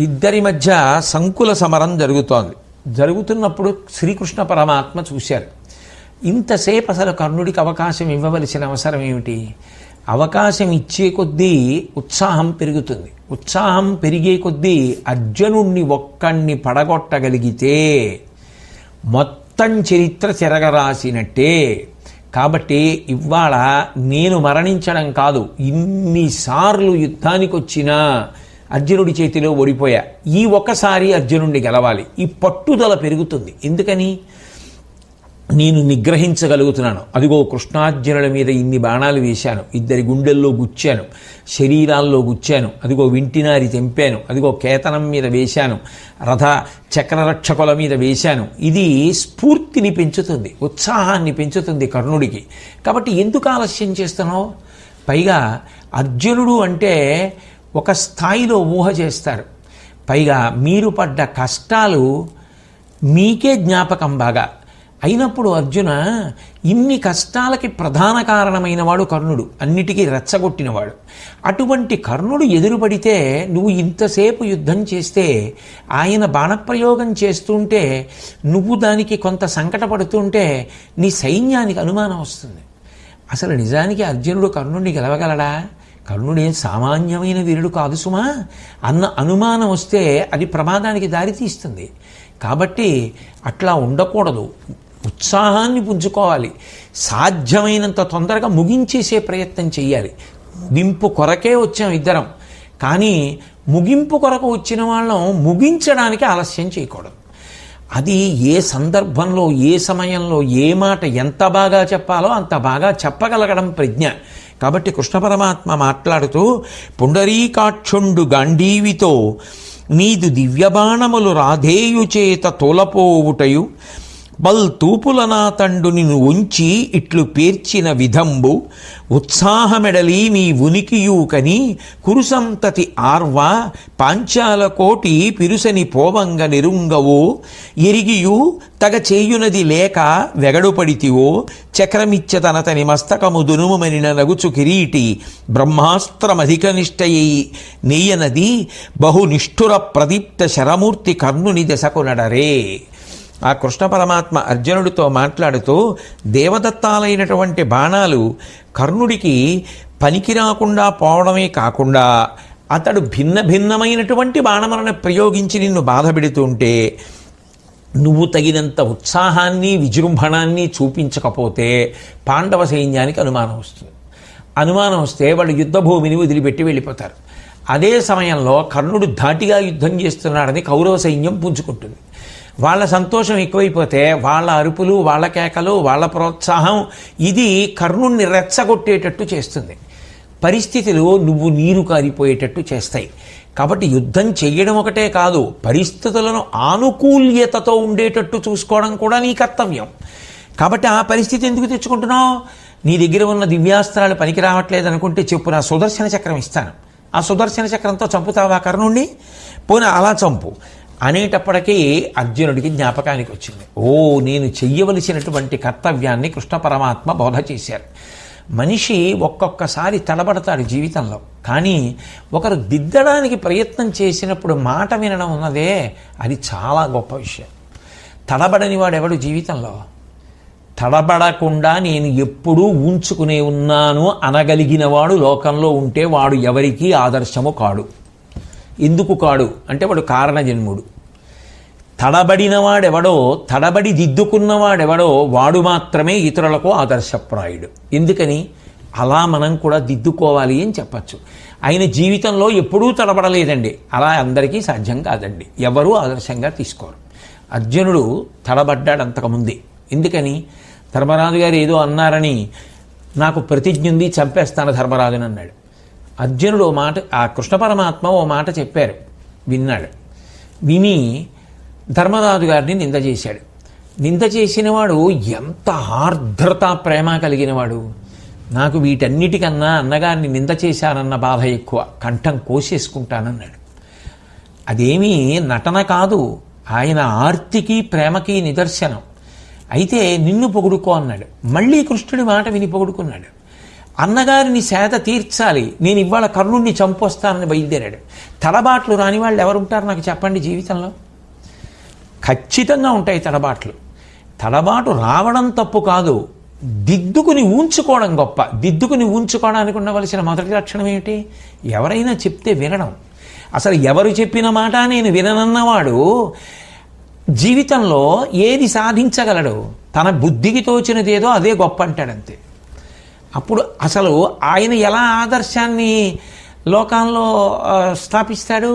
ఇద్దరి మధ్య సంకుల సమరం జరుగుతోంది. జరుగుతున్నప్పుడు శ్రీకృష్ణ పరమాత్మ చూశారు. ఇంతసేపు అసలు కర్ణుడికి అవకాశం ఇవ్వవలసిన అవసరం ఏమిటి? అవకాశం ఇచ్చే కొద్దీ ఉత్సాహం పెరుగుతుంది. ఉత్సాహం పెరిగే కొద్దీ అర్జునుణ్ణి ఒక్కణ్ణి పడగొట్టగలిగితే మొత్తం చరిత్ర చెరగరాసినట్టే. కాబట్టి ఇవాళ నేను మరణించడం కాదు, ఇన్నిసార్లు యుద్ధానికి వచ్చినా అర్జునుడి చేతిలో ఓడిపోయా, ఈ ఒక్కసారి అర్జునుడిని గెలవాలి. ఈ పట్టుదల పెరుగుతుంది. ఎందుకని? నేను నిగ్రహించగలుగుతున్నాను. అదిగో కృష్ణార్జునుల మీద ఇన్ని బాణాలు వేశాను, ఇద్దరి గుండెల్లో గుచ్చాను, శరీరాల్లో గుచ్చాను, అదిగో వింటినారి తెంపాను, అదిగో కేతనం మీద వేశాను, రథ చక్రరక్షకుల మీద వేశాను. ఇది స్ఫూర్తిని పెంచుతుంది, ఉత్సాహాన్ని పెంచుతుంది కర్ణుడికి. కాబట్టి ఎందుకు ఆలస్యం చేస్తున్నావు? పైగా అర్జునుడు అంటే ఒక స్థాయిలో ఊహ చేస్తారు. పైగా మీరు పడ్డ కష్టాలు మీకే జ్ఞాపకం బాగా అయినప్పుడు అర్జున, ఇన్ని కష్టాలకి ప్రధాన కారణమైన వాడు కర్ణుడు, అన్నిటికీ రెచ్చగొట్టినవాడు. అటువంటి కర్ణుడు ఎదురుపడితే నువ్వు ఇంతసేపు యుద్ధం చేస్తే, ఆయన బాణప్రయోగం చేస్తుంటే నువ్వు దానికి కొంత సంకటపడుతుంటే నీ సైన్యానికి అనుమానం వస్తుంది. అసలు నిజానికి అర్జునుడు కర్ణుడిని గెలవగలడా? కర్ణుడేం సామాన్యమైన వీరుడు కాదు సుమా అన్న అనుమానం వస్తే అది ప్రమాదానికి దారితీస్తుంది. కాబట్టి అట్లా ఉండకూడదు. ఉత్సాహాన్ని పుంజుకోవాలి. సాధ్యమైనంత తొందరగా ముగించేసే ప్రయత్నం చెయ్యాలి. ముగింపు కొరకే వచ్చాం ఇద్దరం, కానీ ముగింపు కొరకు వచ్చిన వాళ్ళం ముగించడానికి ఆలస్యం చేయకూడదు. అది ఏ సందర్భంలో, ఏ సమయంలో, ఏ మాట ఎంత బాగా చెప్పాలో అంత బాగా చెప్పగలగడం ప్రజ్ఞ. కాబట్టి కృష్ణ పరమాత్మ మాట్లాడుతూ, పుండరీకాక్షుండు గాంధీవితో నీదు దివ్యబాణములు రాధేయు చేత తోలపోవుటయు బల్ తూపులనా తండు నిన్ను ఉంచి ఇట్లు పేర్చిన విధంబు ఉత్సాహమెడలి మీ ఉనికియు కని కురుసంతతి ఆర్వ పాంచాల కోటి పిరుసని పోవంగ నిరుంగవో ఎరిగియు తగ చేయునది లేక వెగడుపడితివో చక్రమిచ్చ తనతని మస్తకము దునుమనిన నగుచు కిరీటి బ్రహ్మాస్త్రమధిక నిష్టయై నెయ్యనది బహునిష్ఠుర ప్రదీప్త శరమూర్తి కర్ణుని దశకు నడరే. ఆ కృష్ణ పరమాత్మ అర్జునుడితో మాట్లాడుతూ, దేవదత్తాలైనటువంటి బాణాలు కర్ణుడికి పనికి రాకుండా పోవడమే కాకుండా అతడు భిన్న భిన్నమైనటువంటి బాణములను ప్రయోగించి నిన్ను బాధపెడుతుంటే నువ్వు తగినంత ఉత్సాహాన్ని విజృంభణాన్ని చూపించకపోతే పాండవ సైన్యానికి అనుమానం వస్తుంది. అనుమానం వస్తే వాళ్ళు యుద్ధభూమిని వదిలిపెట్టి వెళ్ళిపోతారు. అదే సమయంలో కర్ణుడు ధాటిగా యుద్ధం చేస్తున్నాడని కౌరవ సైన్యం పుంజుకుంటుంది. వాళ్ళ సంతోషం ఎక్కువైపోతే వాళ్ళ అరుపులు, వాళ్ళ కేకలు, వాళ్ళ ప్రోత్సాహం ఇది కర్ణుడిని రెచ్చగొట్టేటట్టు చేస్తుంది. పరిస్థితులు నువ్వు నీరు కారిపోయేటట్టు చేస్తాయి. కాబట్టి యుద్ధం చెయ్యడం ఒకటే కాదు, పరిస్థితులను ఆనుకూల్యతతో ఉండేటట్టు చూసుకోవడం కూడా నీ కర్తవ్యం. కాబట్టి ఆ పరిస్థితి ఎందుకు తెచ్చుకుంటున్నావు? నీ దగ్గర ఉన్న దివ్యాస్త్రాలు పనికి రావట్లేదు అనుకుంటే చెప్పు, నా సుదర్శన చక్రం ఇస్తాను, ఆ సుదర్శన చక్రంతో చంపుతావా కర్ణుణ్ణి? పోనీ అలా చంపు. అనేటప్పటికీ అర్జునుడికి జ్ఞాపకానికి వచ్చింది. నేను చెయ్యవలసినటువంటి కర్తవ్యాన్ని కృష్ణ పరమాత్మ బోధ చేశారు. మనిషి ఒక్కొక్కసారి తడబడతాడు జీవితంలో, కానీ ఒకరు దిద్దడానికి ప్రయత్నం చేసినప్పుడు మాట వినడం ఉన్నదే, అది చాలా గొప్ప విషయం. తడబడని వాడెవడు జీవితంలో? తడబడకుండా నేను ఎప్పుడూ ఉంచుకునే ఉన్నాను అనగలిగిన వాడు లోకంలో ఉంటే వాడు ఎవరికీ ఆదర్శము కాడు. ఎందుకు కాడు అంటే వాడు కారణజన్ముడు. తడబడినవాడెవడో, తడబడి దిద్దుకున్నవాడెవడో వాడు మాత్రమే ఇతరులకు ఆదర్శప్రాయుడు. ఎందుకని? అలా మనం కూడా దిద్దుకోవాలి అని చెప్పచ్చు. ఆయన జీవితంలో ఎప్పుడూ తడబడలేదండి, అలా అందరికీ సాధ్యం కాదండి, ఎవరూ ఆదర్శంగా తీసుకోరు. అర్జునుడు తడబడ్డాడు అంతకుముందే. ఎందుకని? ధర్మరాజు గారు ఏదో అన్నారని నాకు ప్రతిజ్ఞ ఉంది, చంపేస్తాను ధర్మరాజుని అన్నాడు. అర్జునుడు ఓ మాట, ఆ కృష్ణ పరమాత్మ ఓ మాట చెప్పారు, విన్నాడు. విని ధర్మరాజు గారిని నింద చేశాడు. నింద చేసినవాడు ఎంత ఆర్ద్రత ప్రేమ కలిగినవాడు. నాకు వీటన్నిటికన్నా అన్నగారిని నింద చేశానన్న బాధ ఎక్కువ, కంఠం కోసేసుకుంటానన్నాడు. అదేమీ నటన కాదు, ఆయన ఆర్తికి ప్రేమకి నిదర్శనం. అయితే నిన్ను పొగుడుకో అన్నాడు. మళ్ళీ కృష్ణుడి మాట విని పొగుడుకున్నాడు. అన్నగారిని సేద తీర్చాలి, నేను ఇవాళ కర్ణుడిని చంపొస్తానని బయలుదేరాడు. తడబాట్లు రాని వాళ్ళు ఎవరుంటారు నాకు చెప్పండి జీవితంలో? ఖచ్చితంగా ఉంటాయి తడబాట్లు. తడబాటు రావడం తప్పు కాదు, దిద్దుకుని ఉంచుకోవడం గొప్ప. దిద్దుకుని ఉంచుకోవడానికి ఉండవలసిన మొదటి లక్షణం ఏమిటి? ఎవరైనా చెప్తే వినడం. అసలు ఎవరు చెప్పిన మాట నేను విననన్నవాడు జీవితంలో ఏది సాధించగలడు? తన బుద్ధికి తోచినదేదో అదే గొప్ప అంటాడంతే. అప్పుడు అసలు ఆయన ఎలా ఆదర్శాన్ని లోకంలో స్థాపిస్తాడు?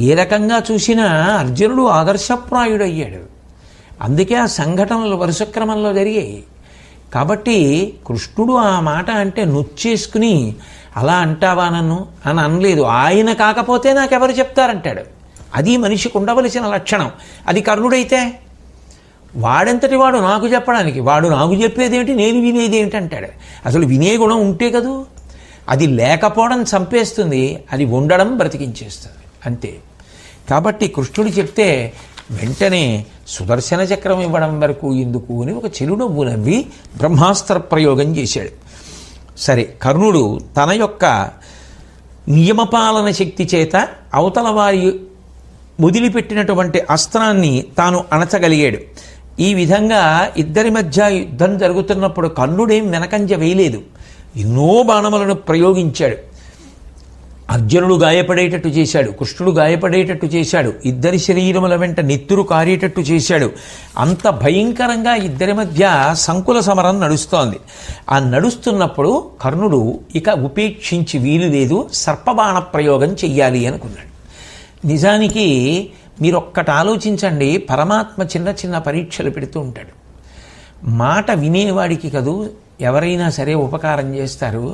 ఏ రకంగా చూసినా అర్జునుడు ఆదర్శప్రాయుడు అయ్యాడు. అందుకే ఆ సంఘటనలు వరుస క్రమంలో జరిగాయి. కాబట్టి కృష్ణుడు ఆ మాట అంటే నొచ్చేసుకుని అలా అంటావా నన్ను అని అనలేదు. ఆయన కాకపోతే నాకెవరు చెప్తారంటాడు. అది మనిషికి ఉండవలసిన లక్షణం. అది కర్ణుడైతే వాడంతటి వాడు నాకు చెప్పడానికి, వాడు నాకు చెప్పేదేమిటి, నేను వినేది ఏమిటి అంటాడు. అసలు వినే గుణం ఉంటే కదూ. అది లేకపోవడం చంపేస్తుంది, అది ఉండడం బ్రతికించేస్తుంది అంతే. కాబట్టి కృష్ణుడు చెప్తే వెంటనే సుదర్శన చక్రం ఇవ్వడం వరకు ఎందుకు అని ఒక చిరునవ్వు నవ్వి బ్రహ్మాస్త్ర ప్రయోగం చేశాడు. సరే, కర్ణుడు తన యొక్క నియమపాలన శక్తి చేత అవతల వారి వదిలిపెట్టినటువంటి అస్త్రాన్ని తాను అణచగలిగాడు. ఈ విధంగా ఇద్దరి మధ్య యుద్ధం జరుగుతున్నప్పుడు కర్ణుడేం వెనకంజ వేయలేదు, ఎన్నో బాణములను ప్రయోగించాడు. అర్జునుడు గాయపడేటట్టు చేశాడు, కృష్ణుడు గాయపడేటట్టు చేశాడు, ఇద్దరి శరీరముల వెంట నెత్తురు కారేటట్టు చేశాడు. అంత భయంకరంగా ఇద్దరి మధ్య సంకుల సమరం నడుస్తోంది. ఆ నడుస్తున్నప్పుడు కర్ణుడు ఇక ఉపేక్షించి వీలు లేదు, సర్పబాణ ప్రయోగం చెయ్యాలి అనుకున్నాడు. నిజానికి మీరొక్కటి ఆలోచించండి, పరమాత్మ చిన్న చిన్న పరీక్షలు పెడుతూ ఉంటాడు. మాట వినేవాడికి కదూ ఎవరైనా సరే ఉపకారం చేస్తారు.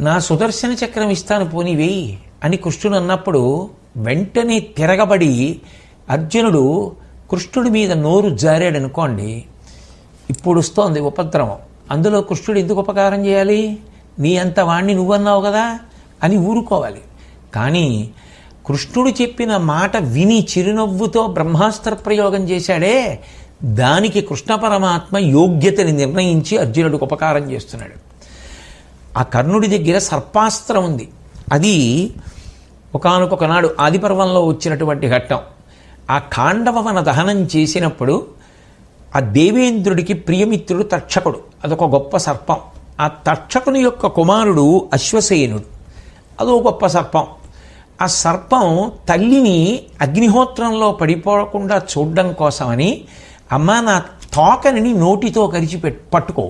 నా సుదర్శన చక్రం ఇస్తాను పోనీ వేయి అని కృష్ణుడు అన్నప్పుడు వెంటనే తిరగబడి అర్జునుడు కృష్ణుడి మీద నోరు జారాడనుకోండి, ఇప్పుడు వస్తోంది ఉపద్రవం. అందులో కృష్ణుడు ఎందుకు ఉపకారం చేయాలి? నీ అంత వాణ్ణి నువ్వన్నావు కదా అని ఊరుకోవాలి. కానీ కృష్ణుడు చెప్పిన మాట విని చిరునవ్వుతో బ్రహ్మాస్త్ర ప్రయోగం చేశాడే, దానికి కృష్ణ పరమాత్మ యోగ్యతని నిర్ణయించి అర్జునుడికి ఉపకారం చేస్తున్నాడు. ఆ కర్ణుడి దగ్గర సర్పాస్త్రం ఉంది. అది ఒకానొకనాడు ఆదిపర్వంలో వచ్చినటువంటి ఘట్టం. ఆ ఖాండవవన దహనం చేసినప్పుడు ఆ దేవేంద్రుడికి ప్రియమిత్రుడు తక్షకుడు, అదొక గొప్ప సర్పం. ఆ తక్షకుని యొక్క కుమారుడు అశ్వసేనుడు, అదో గొప్ప సర్పం. ఆ సర్పం తల్లిని అగ్నిహోత్రంలో పడిపోకుండా చూడడం కోసమని, అమ్మ నా తోకని నోటితో కరిచి పట్టుకో,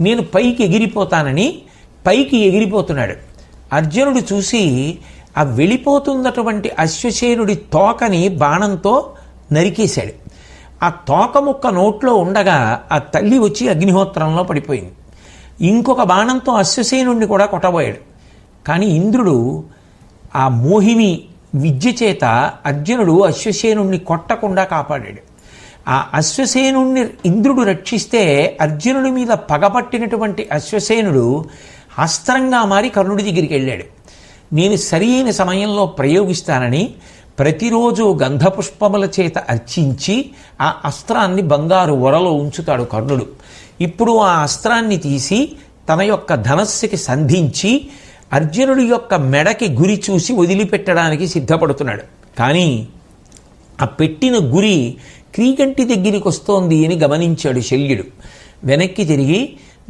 నేను పైకి ఎగిరిపోతానని పైకి ఎగిరిపోతున్నాడు. అర్జునుడు చూసి ఆ వెళ్ళిపోతున్నటువంటి అశ్వసేనుడి తోకని బాణంతో నరికేశాడు. ఆ తోక ముక్క నోట్లో ఉండగా ఆ తల్లి వచ్చి అగ్నిహోత్రంలో పడిపోయింది. ఇంకొక బాణంతో అశ్వసేనుడిని కూడా కొట్టబోయాడు. కానీ ఇంద్రుడు ఆ మోహిని విద్య చేత అర్జునుడు అశ్వసేనుడిని కొట్టకుండా కాపాడాడు. ఆ అశ్వసేనుడిని ఇంద్రుడు రక్షిస్తే అర్జునుడి మీద పగపట్టినటువంటి అశ్వసేనుడు అస్త్రంగా మారి కర్ణుడి దగ్గరికి వెళ్ళాడు. నేను సరి అయిన సమయంలో ప్రయోగిస్తానని ప్రతిరోజు గంధపుష్పముల చేత అర్చించి ఆ అస్త్రాన్ని బంగారు ఒరలో ఉంచుతాడు కర్ణుడు. ఇప్పుడు ఆ అస్త్రాన్ని తీసి తన యొక్క ధనస్సుకి సంధించి అర్జునుడి యొక్క మెడకి గురి చూసి వదిలిపెట్టడానికి సిద్ధపడుతున్నాడు. కానీ ఆ పెట్టిన గురి క్రీగంటి దగ్గరికి వస్తోంది అని గమనించాడు శల్యుడు. వెనక్కి తిరిగి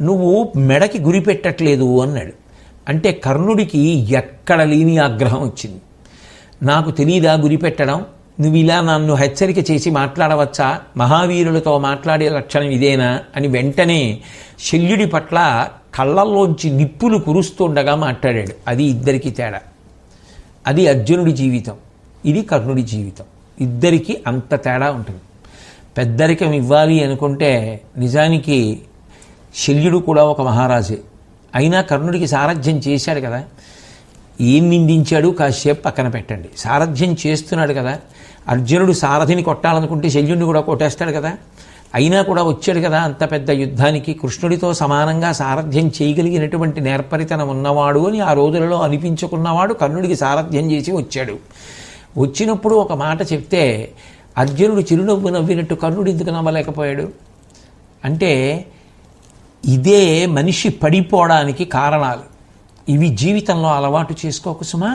నువ్వు మెడకి గురి పెట్టట్లేదు అన్నాడు. అంటే కర్ణుడికి ఎక్కడ లేని ఆగ్రహం వచ్చింది. నాకు తెలీదా గురి పెట్టడం? నువ్వు ఇలా నన్ను హెచ్చరిక చేసి మాట్లాడవచ్చా? మహావీరులతో మాట్లాడే లక్షణం ఇదేనా అని వెంటనే శల్యుడి పట్ల కళ్ళల్లోంచి నిప్పులు కురుస్తుండగా మాట్లాడాడు. అది ఇద్దరికి తేడా. అది అర్జునుడి జీవితం, ఇది కర్ణుడి జీవితం. ఇద్దరికి అంత తేడా ఉంటుంది. పెద్దరికం ఇవ్వాలి అనుకుంటే నిజానికి శల్యుడు కూడా ఒక మహారాజే. అయినా కర్ణుడికి సారథ్యం చేశాడు కదా. ఏం నిందించాడు కాసేపు పక్కన పెట్టండి. సారథ్యం చేస్తున్నాడు కదా. అర్జునుడు సారథిని కొట్టాలనుకుంటే శల్యుడిని కూడా కొట్టేస్తాడు కదా. అయినా కూడా వచ్చాడు కదా అంత పెద్ద యుద్ధానికి. కృష్ణుడితో సమానంగా సారథ్యం చేయగలిగినటువంటి నేర్పరితనం ఉన్నవాడు అని ఆ రోజులలో అనిపించుకున్నవాడు కర్ణుడికి సారథ్యం చేసి వచ్చాడు. వచ్చినప్పుడు ఒక మాట చెప్తే అర్జునుడు చిరునవ్వు నవ్వినట్టు కర్ణుడు ఎందుకు నమ్మలేకపోయాడు? అంటే ఇదే మనిషి పడిపోవడానికి కారణాలు. ఇవి జీవితంలో అలవాటు చేసుకోకు సుమా.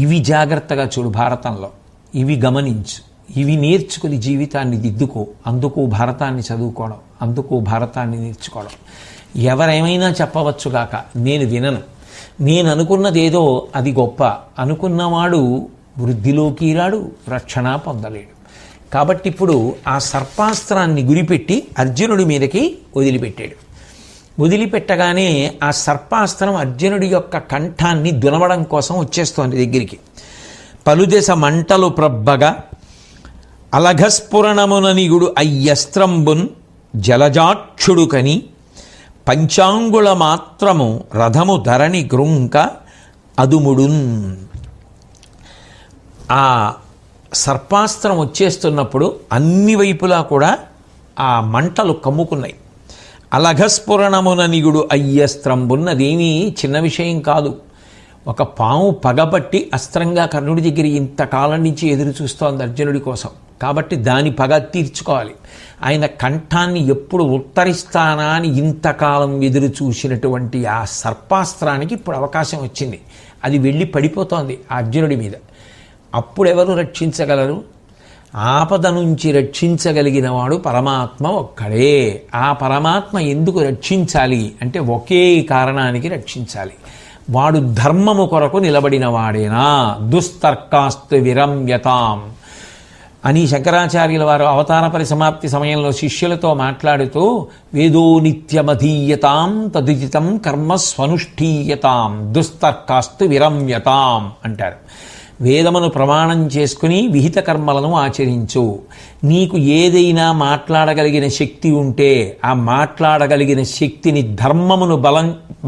ఇవి జాగ్రత్తగా చూడు భారతంలో. ఇవి గమనించు, ఇవి నేర్చుకుని జీవితాన్ని దిద్దుకో. అందుకు భారతాన్ని చదువుకోవడం, అందుకు భారతాన్ని నేర్చుకోవడం. ఎవరేమైనా చెప్పవచ్చుగాక, నేను వినను. నేను అనుకున్నదేదో అది గొప్ప అనుకున్నవాడు వృద్ధిలోకి రాడు, రక్షణ పొందలేడు. కాబట్టి ఇప్పుడు ఆ సర్పాస్త్రాన్ని గురిపెట్టి అర్జునుడి మీదకి వదిలిపెట్టాడు. వదిలిపెట్టగానే ఆ సర్పాస్త్రం అర్జునుడి యొక్క కంఠాన్ని దునవడం కోసం వచ్చేస్తోంది దగ్గరికి. పలుదెస మంటలు ప్రబ్బగా అలఘస్ఫురణముననిగుడు అయ్యస్త్రంబున్ జలజాక్షుడు కని పంచాంగుళ మాత్రము రథము ధరణి గృంక అదుముడున్. ఆ సర్పాస్త్రం వచ్చేస్తున్నప్పుడు అన్ని వైపులా కూడా ఆ మంటలు కమ్ముకున్నాయి. అలఘస్ఫురణముననిగుడు అయ్యస్త్రంబున్నదేమీ చిన్న విషయం కాదు. ఒక పాము పగబట్టి అస్త్రంగా కర్ణుడి దగ్గర ఇంతకాలం నుంచి ఎదురు చూస్తోంది అర్జునుడి కోసం. కాబట్టి దాని పగ తీర్చుకోవాలి. ఆయన కంఠాన్ని ఎప్పుడు ఉత్తరిస్తానా అని ఇంతకాలం ఎదురు చూసినటువంటి ఆ సర్పాస్త్రానికి ఇప్పుడు అవకాశం వచ్చింది. అది వెళ్ళి పడిపోతోంది ఆ అర్జునుడి మీద. అప్పుడెవరు రక్షించగలరు? ఆపద నుంచి రక్షించగలిగిన వాడు పరమాత్మ ఒక్కడే. ఆ పరమాత్మ ఎందుకు రక్షించాలి అంటే ఒకే కారణానికి రక్షించాలి. వాడు ధర్మము కొరకు నిలబడిన వాడేనా. దుస్తర్కాస్తు విరమ్యతాం అని శంకరాచార్యుల వారు అవతార పరిసమాప్తి సమయంలో శిష్యులతో మాట్లాడుతూ వేదో నిత్యమధీయతాం తదుచితం కర్మ స్వనుష్ఠీయతాం దుస్తర్కాస్తు విరమ్యతాం అంటారు. వేదమును ప్రమాణం చేసుకుని విహిత కర్మలను ఆచరించు. నీకు ఏదైనా మాట్లాడగలిగిన శక్తి ఉంటే ఆ మాట్లాడగలిగిన శక్తిని ధర్మమును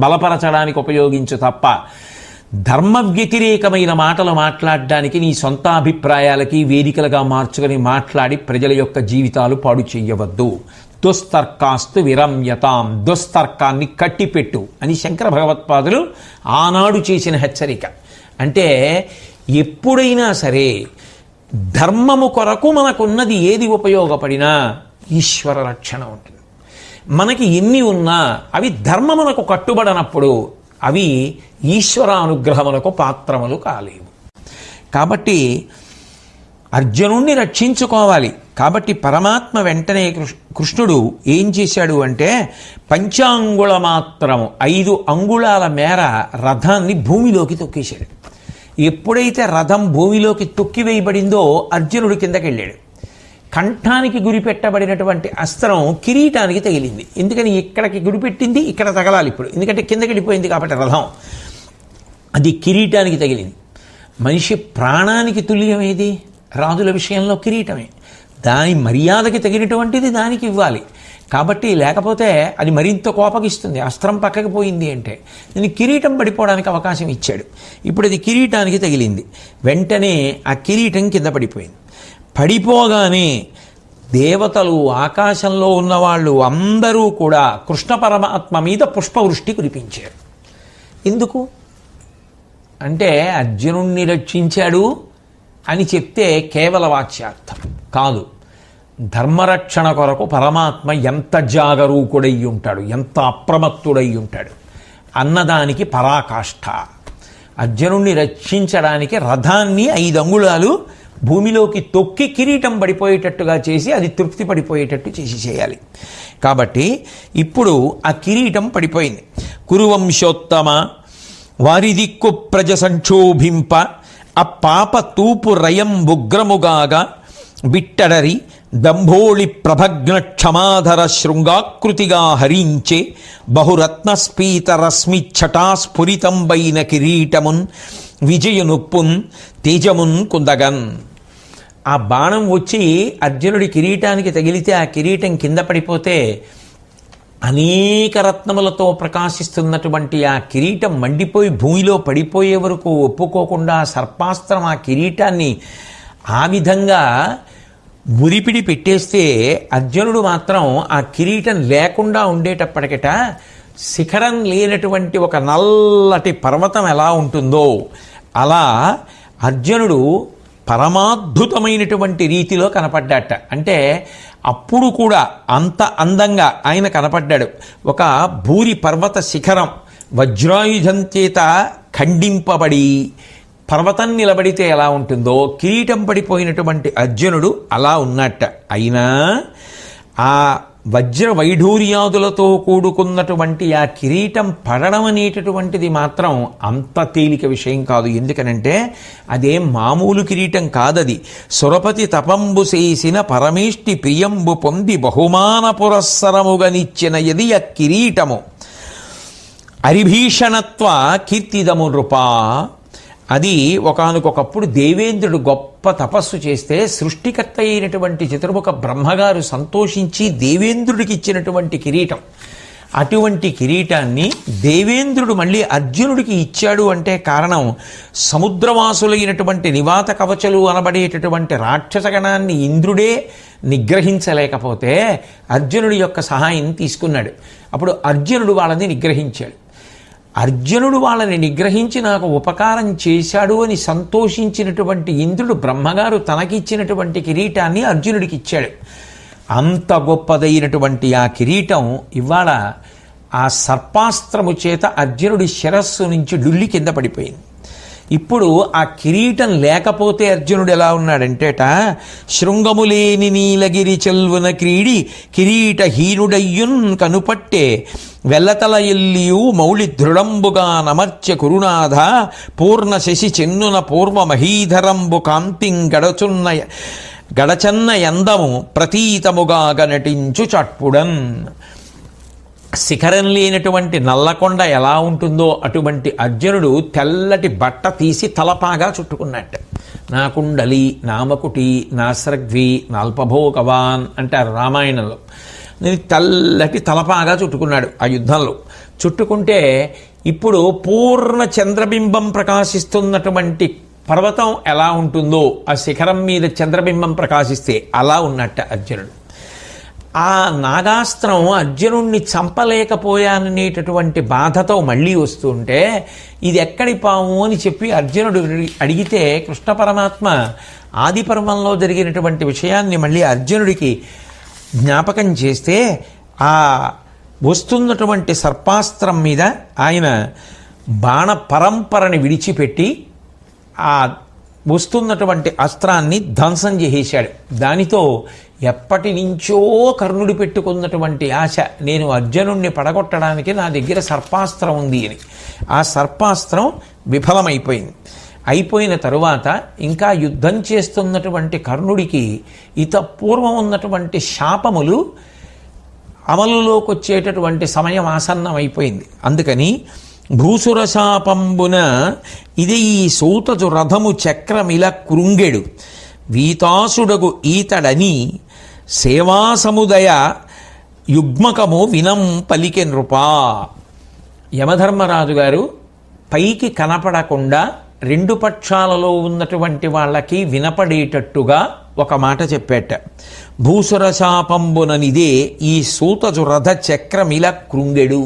బలపరచడానికి ఉపయోగించు తప్ప ధర్మ వ్యతిరేకమైన మాటలు మాట్లాడడానికి నీ సొంత అభిప్రాయాలకి వేదికలుగా మార్చుకొని మాట్లాడి ప్రజల యొక్క జీవితాలు పాడు చెయ్యవద్దు. దుస్తర్కాస్తు విరమ్యతాం, దుస్తర్కాన్ని కట్టిపెట్టు అని శంకర భగవత్పాదులు ఆనాడు చేసిన హెచ్చరిక. అంటే ఎప్పుడైనా సరే ధర్మము కొరకు మనకున్నది ఏది ఉపయోగపడినా ఈశ్వర రక్షణ ఉంటుంది. మనకి ఎన్ని ఉన్నా అవి ధర్మమునకు కట్టుబడనప్పుడు అవి ఈశ్వరానుగ్రహమునకు పాత్రములు కాలేవు. కాబట్టి అర్జునుణ్ణి రక్షించుకోవాలి. కాబట్టి పరమాత్మ వెంటనే కృష్ణుడు ఏం చేశాడు అంటే పంచాంగుళ మాత్రము 5 అంగుళాల మేర రథాన్ని భూమిలోకి తొక్కేశాడు. ఎప్పుడైతే రథం భూమిలోకి తొక్కివేయబడిందో అర్జునుడు కిందకి వెళ్ళాడు. కంఠానికి గురిపెట్టబడినటువంటి అస్త్రం కిరీటానికి తగిలింది. ఎందుకని ఇక్కడికి గురిపెట్టింది ఇక్కడ తగలాలి ఇప్పుడు, ఎందుకంటే కిందకి వెళ్ళిపోయింది కాబట్టి రథం. అది కిరీటానికి తగిలింది. మనిషి ప్రాణానికి తుల్యమేది రాజుల విషయంలో కిరీటమే. దాని మర్యాదకి తగినటువంటిది దానికి ఇవ్వాలి. కాబట్టి లేకపోతే అది మరింత కోపగిస్తుంది. అస్త్రం పక్కకి పోయింది అంటే నేను కిరీటం పడిపోవడానికి అవకాశం ఇచ్చాడు. ఇప్పుడు అది కిరీటానికి తగిలింది. వెంటనే ఆ కిరీటం కింద పడిపోయింది. పడిపోగానే దేవతలు, ఆకాశంలో ఉన్నవాళ్ళు అందరూ కూడా కృష్ణ పరమాత్మ మీద పుష్పవృష్టి కురిపించారు. ఎందుకు అంటే అర్జునుణ్ణి రక్షించాడు, అని చెప్తే కేవల వాచ్యార్థం కాదు. ధర్మరక్షణ కొరకు పరమాత్మ ఎంత జాగరూకుడై ఉంటాడు, ఎంత అప్రమత్తుడై ఉంటాడు అన్నదానికి పరాకాష్ఠ. అర్జునుణ్ణి రక్షించడానికి రథాన్ని 5 అంగుళాలు భూమిలోకి తొక్కి కిరీటం పడిపోయేటట్టుగా చేసి అది తృప్తి పడిపోయేటట్టు చేయాలి. కాబట్టి ఇప్పుడు ఆ కిరీటం పడిపోయింది. కురువంశోత్తమ వారి దిక్కు ప్రజ సంక్షోభింప ఆ పాప తూపు రయం ఉగ్రముగాగా బిట్టడరి దంభోళి ప్రభగ్న క్షమాధర శృంగాకృతిగా హరించే బహురత్నస్ఫీత రశ్మి ఛటాస్ఫురితంబైన కిరీటమున్ విజయనుప్పున్ తేజమున్ కుందగన్. ఆ బాణం వచ్చి అర్జునుడి కిరీటానికి తగిలితే ఆ కిరీటం కింద పడిపోతే అనేక రత్నములతో ప్రకాశిస్తున్నటువంటి ఆ కిరీటం మండిపోయి భూమిలో పడిపోయే వరకు ఒప్పుకోకుండా సర్పాస్త్రం ఆ కిరీటాన్ని ఆ విధంగా ఉరిపిడి పెట్టేస్తే అర్జునుడు మాత్రం ఆ కిరీటం లేకుండా ఉండేటప్పటికట శిఖరం లేనటువంటి ఒక నల్లటి పర్వతం ఎలా ఉంటుందో అలా అర్జునుడు పరమాద్భుతమైనటువంటి రీతిలో కనపడ్డాట. అంటే అప్పుడు కూడా అంత అందంగా ఆయన కనపడ్డాడు. ఒక భూరి పర్వత శిఖరం వజ్రాయుధం చేత ఖండింపబడి పర్వతం నిలబడితే ఎలా ఉంటుందో కిరీటం పడిపోయినటువంటి అర్జునుడు అలా ఉన్నట్ట. అయినా ఆ వజ్ర వైఢూర్యాదులతో కూడుకున్నటువంటి ఆ కిరీటం పడడం అనేటటువంటిది మాత్రం అంత తేలిక విషయం కాదు. ఎందుకనంటే అదేం మామూలు కిరీటం కాదది. సురపతి తపంబు చేసిన పరమేష్టి ప్రియంబు పొంది బహుమాన పురస్సరముగనిచ్చిన యది ఆ కిరీటము అరిభీషణత్వ కీర్తిదము నృపా. అది ఒకానొకప్పుడు దేవేంద్రుడు గొప్ప తపస్సు చేస్తే సృష్టికర్త అయినటువంటి చతుర్ముఖ బ్రహ్మగారు సంతోషించి దేవేంద్రుడికి ఇచ్చినటువంటి కిరీటం. అటువంటి కిరీటాన్ని దేవేంద్రుడు మళ్ళీ అర్జునుడికి ఇచ్చాడు అంటే కారణం సముద్రవాసులైనటువంటి నివాత కవచలు అనబడేటటువంటి రాక్షసగణాన్ని ఇంద్రుడే నిగ్రహించలేకపోతే అర్జునుడి యొక్క సహాయం తీసుకున్నాడు. అప్పుడు అర్జునుడు వాళ్ళని నిగ్రహించాడు. అర్జునుడు వాళ్ళని నిగ్రహించి నాకు ఉపకారం చేశాడు అని సంతోషించినటువంటి ఇంద్రుడు బ్రహ్మగారు తనకిచ్చినటువంటి కిరీటాన్ని అర్జునుడికి ఇచ్చాడు. అంత గొప్పదైనటువంటి ఆ కిరీటం ఇవాళ ఆ సర్పాస్త్రము చేత అర్జునుడి శిరస్సు నుంచి డుల్లి కింద పడిపోయింది. ఇప్పుడు ఆ కిరీటం లేకపోతే అర్జునుడు ఎలా ఉన్నాడంటేట శృంగములేని నీలగిరి చెల్వున క్రీడి కిరీటహీనుడయ్యున్ కనుపట్టే వెల్లతల ఎల్లియు మౌళి దృఢంబుగా నమర్చె కురునాథ పూర్ణ శశి చెన్నున పూర్వ మహీధరంబు కాంతిం గడచన్న ఎందము ప్రతీతముగా నటించు చట్పుడన్. శిఖరం లేనటువంటి నల్లకొండ ఎలా ఉంటుందో అటువంటి అర్జునుడు తెల్లటి బట్ట తీసి తలపాగా చుట్టుకున్నట్టు. నా కుండలి నామకుటి నాస్రగ్వి నాల్పభోగవాన్ అంటారు రామాయణంలో. నేను తెల్లటి తలపాగా చుట్టుకున్నాడు ఆ యుద్ధంలో. చుట్టుకుంటే ఇప్పుడు పూర్ణ చంద్రబింబం ప్రకాశిస్తున్నటువంటి పర్వతం ఎలా ఉంటుందో ఆ శిఖరం మీద చంద్రబింబం ప్రకాశిస్తే అలా ఉన్నట్ట అర్జునుడు. ఆ నాగాస్త్రం అర్జునుణ్ణి చంపలేకపోయాననేటటువంటి బాధతో మళ్ళీ వస్తుంటే ఇది ఎక్కడి పాము అని చెప్పి అర్జునుడు అడిగితే కృష్ణ పరమాత్మ ఆది పర్వంలో జరిగినటువంటి విషయాన్ని మళ్ళీ అర్జునుడికి జ్ఞాపకం చేస్తే ఆ వస్తున్నటువంటి సర్పాస్త్రం మీద ఆయన బాణ పరంపరని విడిచిపెట్టి ఆ వస్తున్నటువంటి అస్త్రాన్ని ధ్వంసం చేసేశాడు. దానితో ఎప్పటి నుంచో కర్ణుడు పెట్టుకున్నటువంటి ఆశ, నేను అర్జునుణ్ణి పడగొట్టడానికి నా దగ్గర సర్పాస్త్రం ఉంది అని, ఆ సర్పాస్త్రం విఫలమైపోయింది. అయిపోయిన తరువాత ఇంకా యుద్ధం చేస్తున్నటువంటి కర్ణుడికి పూర్వం ఉన్నటువంటి శాపములు అమలులోకి వచ్చేటటువంటి సమయం ఆసన్నమైపోయింది. అందుకని భూసురశాపంబున ఇది ఈ సూతజు రథము చక్రమిల కృంగెడు వీతాసుడగు ఈతడని సేవాసముదయ యుగ్మకము వినం పలికె నృపా. యమధర్మరాజు గారు పైకి కనపడకుండా రెండు పక్షాలలో ఉన్నటువంటి వాళ్ళకి వినపడేటట్టుగా ఒక మాట చెప్పేట. భూసురశాపంబుననిదే ఈ సూతజు రథ చక్రమిల కృంగెడు.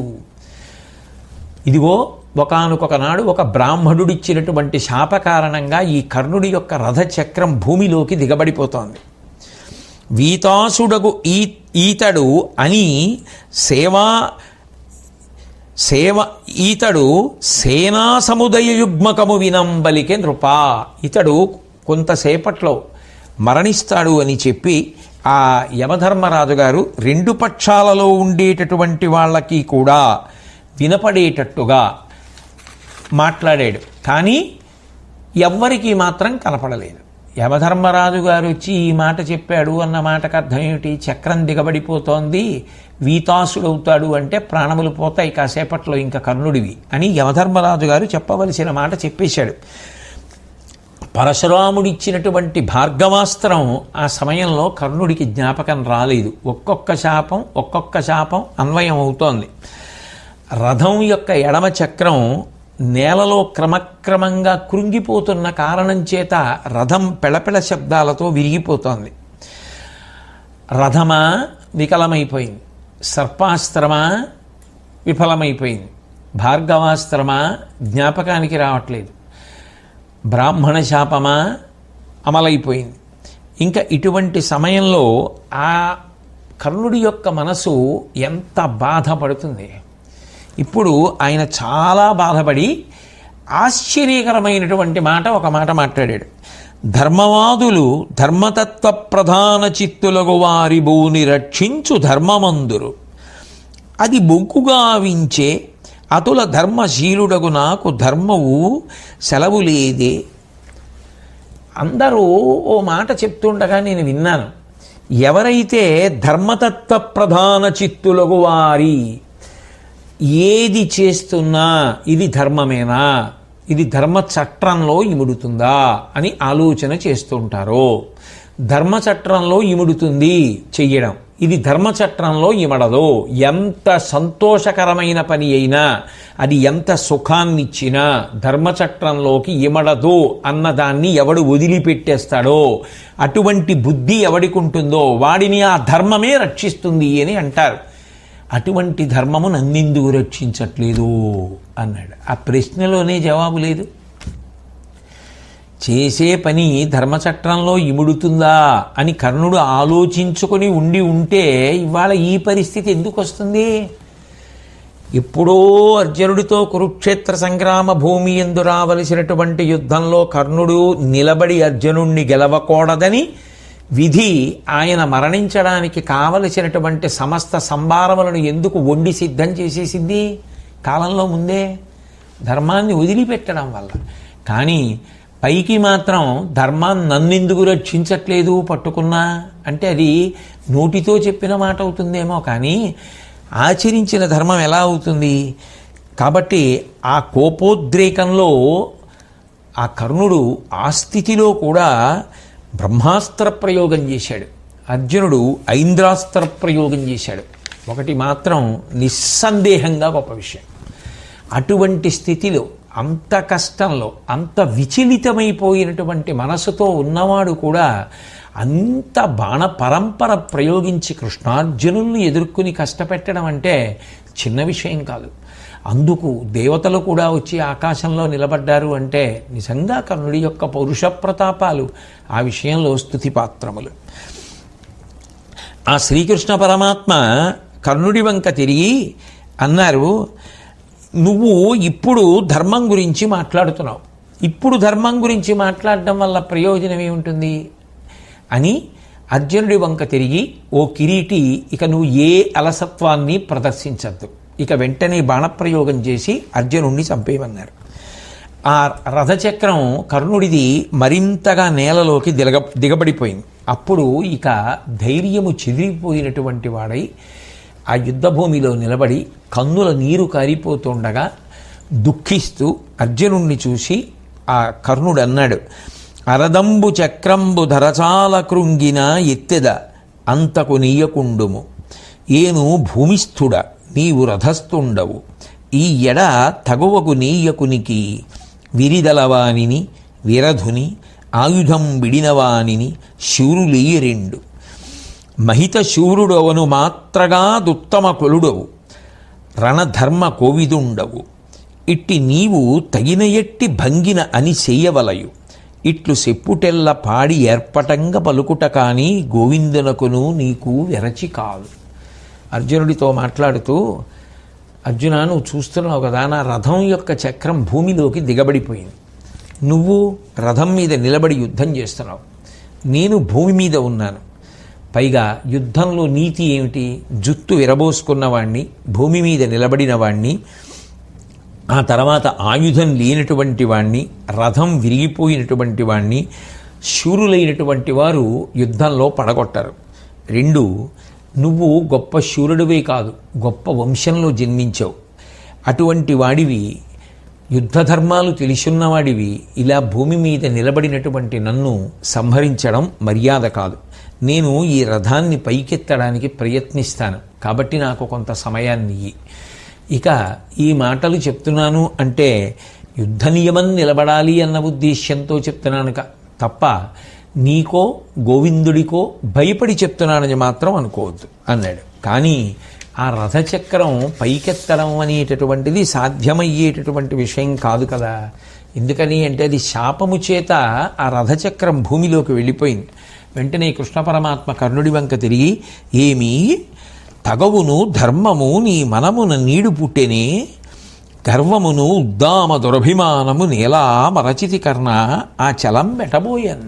ఇదిగో ఒకానొక నాడు ఒక బ్రాహ్మణుడిచ్చినటువంటి శాప కారణంగా ఈ కర్ణుడి యొక్క రథచక్రం భూమిలోకి దిగబడిపోతోంది. వీతాసుడగు ఈతడు అని ఈతడు సేనా సముదయ యుగ్మకము వినంబలికే నృపా. ఇతడు కొంతసేపట్లో మరణిస్తాడు అని చెప్పి ఆ యమధర్మరాజు గారు రెండు పక్షాలలో ఉండేటటువంటి వాళ్ళకి కూడా వినపడేటట్టుగా మాట్లాడాడు. కానీ ఎవ్వరికీ మాత్రం కనపడలేదు. యమధర్మరాజు గారు వచ్చి ఈ మాట చెప్పాడు అన్న మాటకు అర్థం ఏమిటి? చక్రం దిగబడిపోతోంది, వీతాసుడవుతాడు అంటే ప్రాణములు పోతాయి కాసేపట్లో ఇంకా కర్ణుడివి అని యమధర్మరాజు గారు చెప్పవలసిన మాట చెప్పేశాడు. పరశురాముడిచ్చినటువంటి భార్గవాస్త్రం ఆ సమయంలో కర్ణుడికి జ్ఞాపకం రాలేదు. ఒక్కొక్క శాపం అన్వయం అవుతోంది. రథం యొక్క ఎడమ చక్రం నేలలో క్రమక్రమంగా కృంగిపోతున్న కారణం చేత రథం పెళపెళ శబ్దాలతో విరిగిపోతోంది. రథమా వికలమైపోయింది, సర్పాస్త్రమా విఫలమైపోయింది, భార్గవాస్త్రమా జ్ఞాపకానికి రావట్లేదు, బ్రాహ్మణ శాపమా అమలైపోయింది. ఇంకా ఇటువంటి సమయంలో ఆ కర్ణుడి యొక్క మనసు ఎంత బాధపడుతుంది. ఇప్పుడు ఆయన చాలా బాధపడి ఆశ్చర్యకరమైనటువంటి ఒక మాట మాట్లాడాడు. ధర్మవాదులు ధర్మతత్వ ప్రధాన చిత్తులగు వారి భూని రక్షించు ధర్మమందురు, అది బొగ్గుగా వించే అతుల ధర్మశీలుడగు నాకు ధర్మవు సెలవు లేదే. అందరూ ఓ మాట చెప్తుండగా నేను విన్నాను. ఎవరైతే ధర్మతత్వ ప్రధాన చిత్తులగు వారి ఏది చేస్తున్నా ఇది ధర్మమేనా, ఇది ధర్మ చట్రంలో ఇముడుతుందా అని ఆలోచన చేస్తుంటారో, ధర్మచట్రంలో ఇముడుతుంది చెయ్యడం, ఇది ధర్మచట్రంలో ఇమడదు, ఎంత సంతోషకరమైన పని అయినా అది ఎంత సుఖాన్నిచ్చినా ధర్మచట్రంలోకి ఇమడదు అన్నదాన్ని ఎవడు వదిలిపెట్టేస్తాడో, అటువంటి బుద్ధి ఎవడికి ఉంటుందో వాడిని ఆ ధర్మమే రక్షిస్తుంది అని అంటారు. అటువంటి ధర్మము నన్నెందుకు రక్షించట్లేదు అన్నాడు. ఆ ప్రశ్నలోనే జవాబు లేదు. చేసే పని ధర్మచట్రంలో ఇముడుతుందా అని కర్ణుడు ఆలోచించుకొని ఉంటే ఇవాళ ఈ పరిస్థితి ఎందుకు వస్తుంది? ఎప్పుడో అర్జునుడితో కురుక్షేత్ర సంగ్రామ భూమి యందు రావలసినటువంటి యుద్ధంలో కర్ణుడు నిలబడి అర్జునుణ్ణి గెలవకూడదని విధి ఆయన మరణించడానికి కావలసినటువంటి సమస్త సంభారములను ఎందుకు వండి సిద్ధం చేసేసింది కాలంలో ముందే? ధర్మాన్ని వదిలిపెట్టడం వల్ల. కానీ పైకి మాత్రం ధర్మాన్ని నన్నెందుకు రక్షించట్లేదు పట్టుకున్నా అంటే అది నోటితో చెప్పిన మాట అవుతుందేమో, కానీ ఆచరించిన ధర్మం ఎలా అవుతుంది? కాబట్టి ఆ కోపోద్రేకంలో ఆ కర్ణుడు ఆ స్థితిలో కూడా బ్రహ్మాస్త్ర ప్రయోగం చేశాడు, అర్జునుడు ఐంద్రాస్త్ర ప్రయోగం చేశాడు. ఒకటి మాత్రం నిస్సందేహంగా గొప్ప విషయం, అటువంటి స్థితిలో అంత కష్టంలో అంత విచలితమైపోయినటువంటి మనసుతో ఉన్నవాడు కూడా అంత బాణ పరంపర ప్రయోగించి కృష్ణార్జునుల్ని ఎదుర్కొని కష్టపెట్టడం అంటే చిన్న విషయం కాదు. అందుకు దేవతలు కూడా వచ్చి ఆకాశంలో నిలబడ్డారు అంటే నిజంగా కర్ణుడి యొక్క పౌరుష ప్రతాపాలు ఆ విషయంలో స్తుతిపాత్రములు. ఆ శ్రీకృష్ణ పరమాత్మ కర్ణుడి వంక తిరిగి అన్నారు, నువ్వు ఇప్పుడు ధర్మం గురించి మాట్లాడుతున్నావు, ఇప్పుడు ధర్మం గురించి మాట్లాడడం వల్ల ప్రయోజనం ఏముంటుంది అని అర్జునుడి వంక తిరిగి, ఓ కిరీటి, ఇక నువ్వు ఏ అలసత్వాన్ని ప్రదర్శించద్దు, ఇక వెంటనే బాణప్రయోగం చేసి అర్జునుడిని చంపేయమన్నారు. ఆ రథచక్రం కర్ణుడిది మరింతగా నేలలోకి దిగబడిపోయింది. అప్పుడు ఇక ధైర్యము చెదిరిపోయినటువంటి వాడై ఆ యుద్ధభూమిలో నిలబడి కన్నుల నీరు కారిపోతుండగా దుఃఖిస్తూ అర్జునుణ్ణి చూసి ఆ కర్ణుడు అన్నాడు, అరదంబు చక్రంబు ధరచాల కృంగిన ఎత్తెద అంతకు నీయకుండుము, ఏను భూమిస్థుడ నీవు రథస్థుండవు, ఈ ఎడ తగువకు నీయకునికి విరిదలవానిని విరధుని ఆయుధం విడినవానిని శూరులీయరెండు, మహిత శూరుడవను మాత్రగా దుత్తమ కొలుడవు రణధర్మ కోవిదుండవు, ఇట్టి నీవు తగిన ఎట్టి భంగిన అని చెయ్యవలయు. ఇట్లు సెప్పుటెల్ల పాడి ఏర్పటంగ పలుకుట కాని గోవిందునకును నీకు వెరచి కాదు. అర్జునుడితో మాట్లాడుతూ, అర్జున, నువ్వు చూస్తున్నావు కదా, నా రథం యొక్క చక్రం భూమిలోకి దిగబడిపోయింది. నువ్వు రథం మీద నిలబడి యుద్ధం చేస్తున్నావు, నేను భూమి మీద ఉన్నాను. పైగా యుద్ధంలో నీతి ఏమిటి? జుత్తు విరబోసుకున్నవాణ్ణి, భూమి మీద నిలబడిన వాణ్ణి, ఆ తర్వాత ఆయుధం లేనటువంటి వాణ్ణి, రథం విరిగిపోయినటువంటి వాణ్ణి శూరులైనటువంటి వారు యుద్ధంలో పడగొట్టారు. 2, నువ్వు గొప్ప శూరుడివే కాదు, గొప్ప వంశంలో జన్మించావు. అటువంటి వాడివి, యుద్ధ ధర్మాలు తెలిసున్నవాడివి, ఇలా భూమి మీద నిలబడినటువంటి నన్ను సంహరించడం మర్యాద కాదు. నేను ఈ రథాన్ని పైకెత్తడానికి ప్రయత్నిస్తాను, కాబట్టి నాకు కొంత సమయాన్ని ఇయ్యి. ఇక ఈ మాటలు చెప్తున్నాను అంటే యుద్ధ నియమం నిలబడాలి అన్న ఉద్దేశ్యంతో చెప్తున్నాను తప్ప నీకో గోవిందుడికో భయపడి చెప్తున్నానని మాత్రం అనుకోవద్దు అన్నాడు. కానీ ఆ రథచక్రం పైకెత్తడం అనేటటువంటిది సాధ్యమయ్యేటటువంటి విషయం కాదు కదా. ఎందుకని అంటే అది శాపము చేత ఆ రథచక్రం భూమిలోకి వెళ్ళిపోయింది. వెంటనే కృష్ణ పరమాత్మ కర్ణుడి వంక తిరిగి, ఏమీ తగవును ధర్మము నీ మనమున నీడు పుట్టెనే, గర్వమును ఉద్దామ దురభిమానము నేలా మరచితి కర్ణ ఆ చలం మెటబోయన్.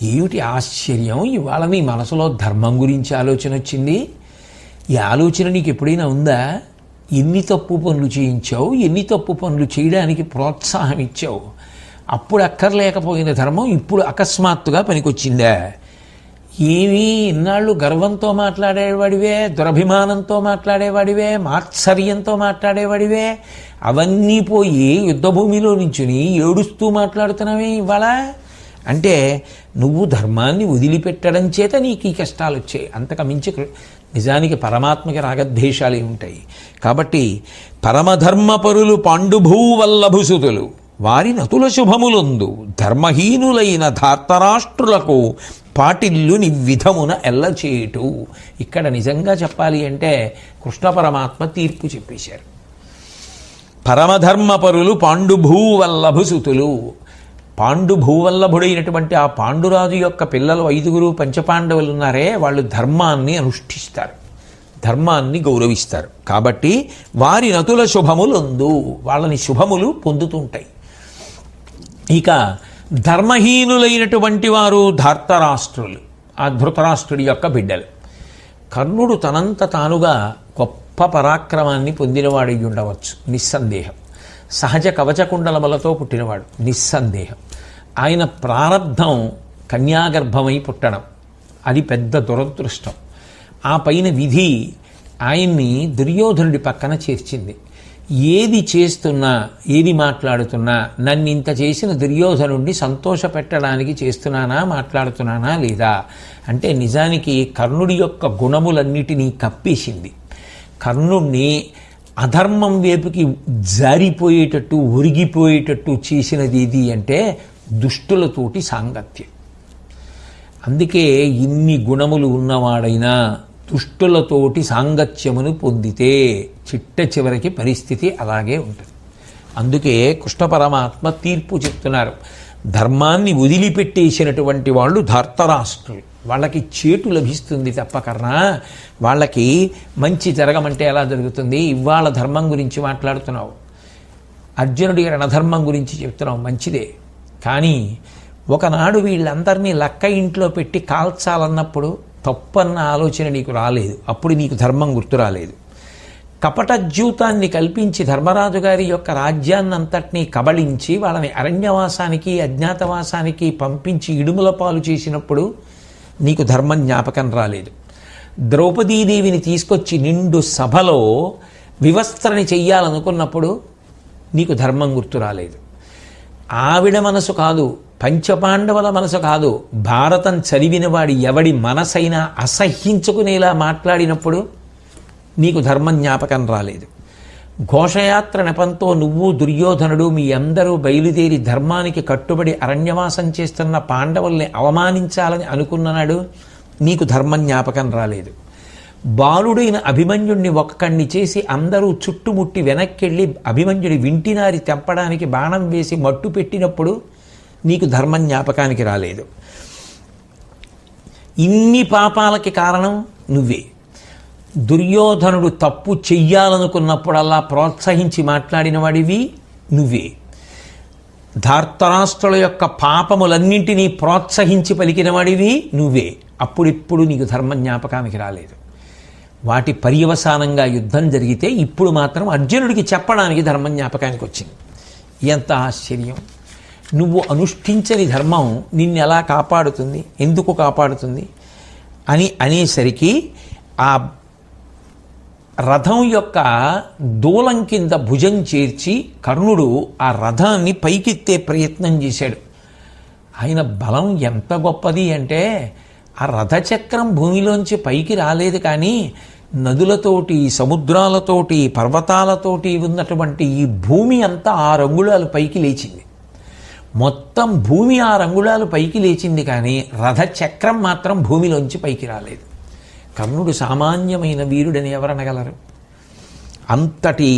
ఏమిటి ఆశ్చర్యం, ఇవాళ నీ మనసులో ధర్మం గురించి ఆలోచన వచ్చింది. ఈ ఆలోచన నీకు ఎప్పుడైనా ఉందా? ఎన్ని తప్పు పనులు చేయించావు, ఎన్ని తప్పు పనులు చేయడానికి ప్రోత్సాహం ఇచ్చావు. అప్పుడు అక్కర్లేకపోయిన ధర్మం ఇప్పుడు అకస్మాత్తుగా పనికొచ్చిందా? ఏమీ ఇన్నాళ్ళు గర్వంతో మాట్లాడేవాడివే, దురభిమానంతో మాట్లాడేవాడివే, మాత్సర్యంతో మాట్లాడేవాడివే, అవన్నీ పోయి యుద్ధభూమిలో నించుని ఏడుస్తూ మాట్లాడుతున్నావే ఇవాళ. అంటే నువ్వు ధర్మాన్ని వదిలిపెట్టడం చేత నీకు ఈ కష్టాలు వచ్చాయి. అంతకు మించి నిజానికి పరమాత్మకి రాగద్వేషాలే ఉంటాయి. కాబట్టి పరమధర్మపరులు పాండుభూవల్లభుసుతులు వారి నతుల శుభములందు ధర్మహీనులైన ధార్తరాష్ట్రులకు పాటిల్లు నివిధమున ఎల్లచేటు. ఇక్కడ నిజంగా చెప్పాలి అంటే కృష్ణ పరమాత్మ తీర్పు చెప్పేశారు. పరమధర్మపరులు పాండుభూవల్లభుసుతులు, పాండుభూవల్లభుడైనటువంటి ఆ పాండురాజు యొక్క పిల్లలు 5 పంచపాండవులు ఉన్నారే, వాళ్ళు ధర్మాన్ని అనుష్ఠిస్తారు, ధర్మాన్ని గౌరవిస్తారు. కాబట్టి వారి నతుల శుభములందు వాళ్ళని శుభములు పొందుతుంటాయి. ఇక ధర్మహీనులైనటువంటి వారు ధార్తరాష్ట్రులు, ఆ ధృతరాష్ట్రుడి యొక్క బిడ్డలు. కర్ణుడు తనంత తానుగా గొప్ప పరాక్రమాన్ని పొందినవాడు అయి ఉండవచ్చు, నిస్సందేహం. సహజ కవచకుండలములతో పుట్టినవాడు, నిస్సందేహం. ఆయన ప్రారబ్ధం కన్యాగర్భమై పుట్టడం, అది పెద్ద దురదృష్టం. ఆ పైన విధి ఆయన్ని దుర్యోధనుడి పక్కన చేర్చింది. ఏది చేస్తున్నా, ఏది మాట్లాడుతున్నా నన్నింత చేసిన దుర్యోధనుడిని సంతోష పెట్టడానికి చేస్తున్నానా, మాట్లాడుతున్నానా లేదా అంటే నిజానికి కర్ణుడి యొక్క గుణములన్నిటినీ కప్పేసింది. కర్ణుడిని అధర్మం వైపుకి జారిపోయేటట్టు, ఒరిగిపోయేటట్టు చేసినది ఏది అంటే దుష్టులతోటి సాంగత్యం. అందుకే ఇన్ని గుణములు ఉన్నవాడైనా దుష్టులతోటి సాంగత్యమును పొందితే చిట్ట చివరికి పరిస్థితి అలాగే ఉంటుంది. అందుకే కృష్ణ పరమాత్మ తీర్పు చెప్తున్నారు. ధర్మాన్ని వదిలిపెట్టేసినటువంటి వాళ్ళు ధార్తరాష్ట్రులు, వాళ్ళకి చేటు లభిస్తుంది తప్ప కర్ణ వాళ్ళకి మంచి జరగమంటే ఎలా జరుగుతుంది? ఇవాళ ధర్మం గురించి మాట్లాడుతున్నావు, అర్జునుడి రణధర్మం గురించి చెప్తున్నావు, మంచిదే. కానీ ఒకనాడు వీళ్ళందరినీ లక్క ఇంట్లో పెట్టి కాల్చాలన్నప్పుడు తప్పన్న ఆలోచన నీకు రాలేదు, అప్పుడు నీకు ధర్మం గుర్తు రాలేదు. కపటజ్యూతాన్ని కల్పించి ధర్మరాజు గారి యొక్క రాజ్యాన్నంతటినీ కబళించి వాళ్ళని అరణ్యవాసానికి అజ్ఞాతవాసానికి పంపించి ఇడుముల పాలు చేసినప్పుడు నీకు ధర్మం జ్ఞాపకం రాలేదు. ద్రౌపదీదేవిని తీసుకొచ్చి నిండు సభలో వివస్త్రని చెయ్యాలనుకున్నప్పుడు నీకు ధర్మం గుర్తు రాలేదు. ఆవిడ మనసు కాదు, పంచపాండవుల మనసు కాదు, భారతం చదివిన వాడి ఎవడి మనసైనా అసహ్యించుకునేలా మాట్లాడినప్పుడు నీకు ధర్మం జ్ఞాపకం రాలేదు. ఘోషయాత్ర నెపంతో నువ్వు దుర్యోధనుడు మీ అందరూ బయలుదేరి ధర్మానికి కట్టుబడి అరణ్యవాసం చేస్తున్న పాండవుల్ని అవమానించాలని అనుకున్నాడు, నీకు ధర్మం జ్ఞాపకం రాలేదు. బాలుడైన అభిమన్యుడిని ఒక్కడిని చేసి అందరూ చుట్టుముట్టి వెనక్కెళ్ళి అభిమన్యుడి వింటినారి తెంపడానికి బాణం వేసి మట్టు పెట్టినప్పుడు నీకు ధర్మం జ్ఞాపకానికి రాలేదు. ఇన్ని పాపాలకి కారణం నువ్వే. దుర్యోధనుడు తప్పు చెయ్యాలనుకున్నప్పుడల్లా ప్రోత్సహించి మాట్లాడిన వాడివి నువ్వే. ధార్తరాష్ట్రుల యొక్క పాపములన్నింటినీ ప్రోత్సహించి పలికిన వాడివి నువ్వే. అప్పుడిప్పుడు నీకు ధర్మ జ్ఞాపకానికి రాలేదు. వాటి పర్యవసానంగా యుద్ధం జరిగితే ఇప్పుడు మాత్రం అర్జునుడికి చెప్పడానికి ధర్మ జ్ఞాపకానికి వచ్చింది. ఎంత ఆశ్చర్యం! నువ్వు అనుష్ఠించని ధర్మం నిన్ను ఎలా కాపాడుతుంది, ఎందుకు కాపాడుతుంది అని అనేసరికి ఆ రథం యొక్క దూలం కింద భుజం చేర్చి కర్ణుడు ఆ రథాన్ని పైకెత్తే ప్రయత్నం చేశాడు. ఆయన బలం ఎంత గొప్పది అంటే ఆ రథచక్రం భూమిలోంచి పైకి రాలేదు, కానీ నదులతోటి సముద్రాలతోటి పర్వతాలతోటి ఉన్నటువంటి ఈ భూమి అంతా 6 అంగుళాలు పైకి లేచింది. మొత్తం భూమి 6 అంగుళాలు పైకి లేచింది, కానీ రథచక్రం మాత్రం భూమిలోంచి పైకి రాలేదు. కర్ణుడు సామాన్యమైన వీరుడని ఎవరనగలరు? అంతటి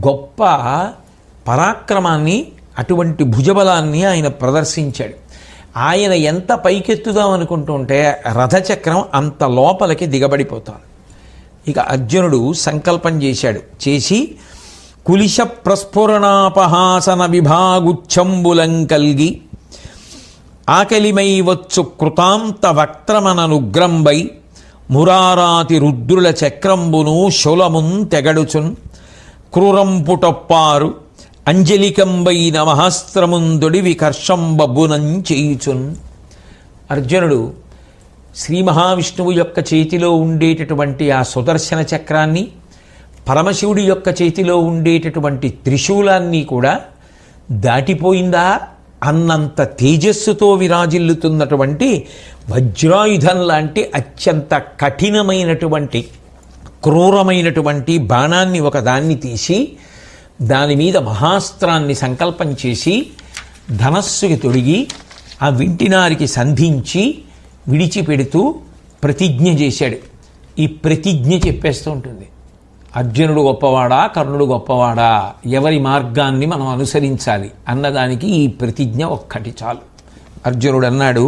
గొప్ప పరాక్రమాన్ని, అటువంటి భుజబలాన్ని ఆయన ప్రదర్శించాడు. ఆయన ఎంత పైకెత్తుదాం అనుకుంటుంటే రథచక్రం అంత లోపలికి దిగబడిపోతాడు. ఇక అర్జునుడు సంకల్పం చేసి కులిశ ప్రస్ఫురణాపహాసన విభాగుచ్చంబులం కల్గి ఆకలిమై వచ్చు కృతాంత వక్త్రమననుగ్రంబై మురారాతి రుద్రుల చక్రంబును శూలమున్ తెగడుచున్ క్రూరంపుటొప్పారు అంజలికంబైన మహాస్త్రముందుడి వికర్షంబబ్బునం చేయుచున్. అర్జునుడు శ్రీ మహావిష్ణువు యొక్క చేతిలో ఉండేటటువంటి ఆ సుదర్శన చక్రాన్ని, పరమశివుడి యొక్క చేతిలో ఉండేటటువంటి త్రిశూలాన్ని కూడా దాటిపోయిందా అన్నంత తేజస్సుతో విరాజిల్లుతున్నటువంటి వజ్రాయుధం లాంటి అత్యంత కఠినమైనటువంటి క్రూరమైనటువంటి బాణాన్ని ఒకదాన్ని తీసి దాని మీద మహాస్త్రాన్ని సంకల్పం చేసి ధనస్సుకి తొడిగి ఆ వింటినారికి సంధించి విడిచిపెడుతూ ప్రతిజ్ఞ చేశాడు. ఈ ప్రతిజ్ఞ చెప్పేస్తూ ఉంటుంది, అర్జునుడు గొప్పవాడా కర్ణుడు గొప్పవాడా, ఎవరి మార్గాన్ని మనం అనుసరించాలి అన్నదానికి ఈ ప్రతిజ్ఞ ఒక్కటి చాలు. అర్జునుడు అన్నాడు,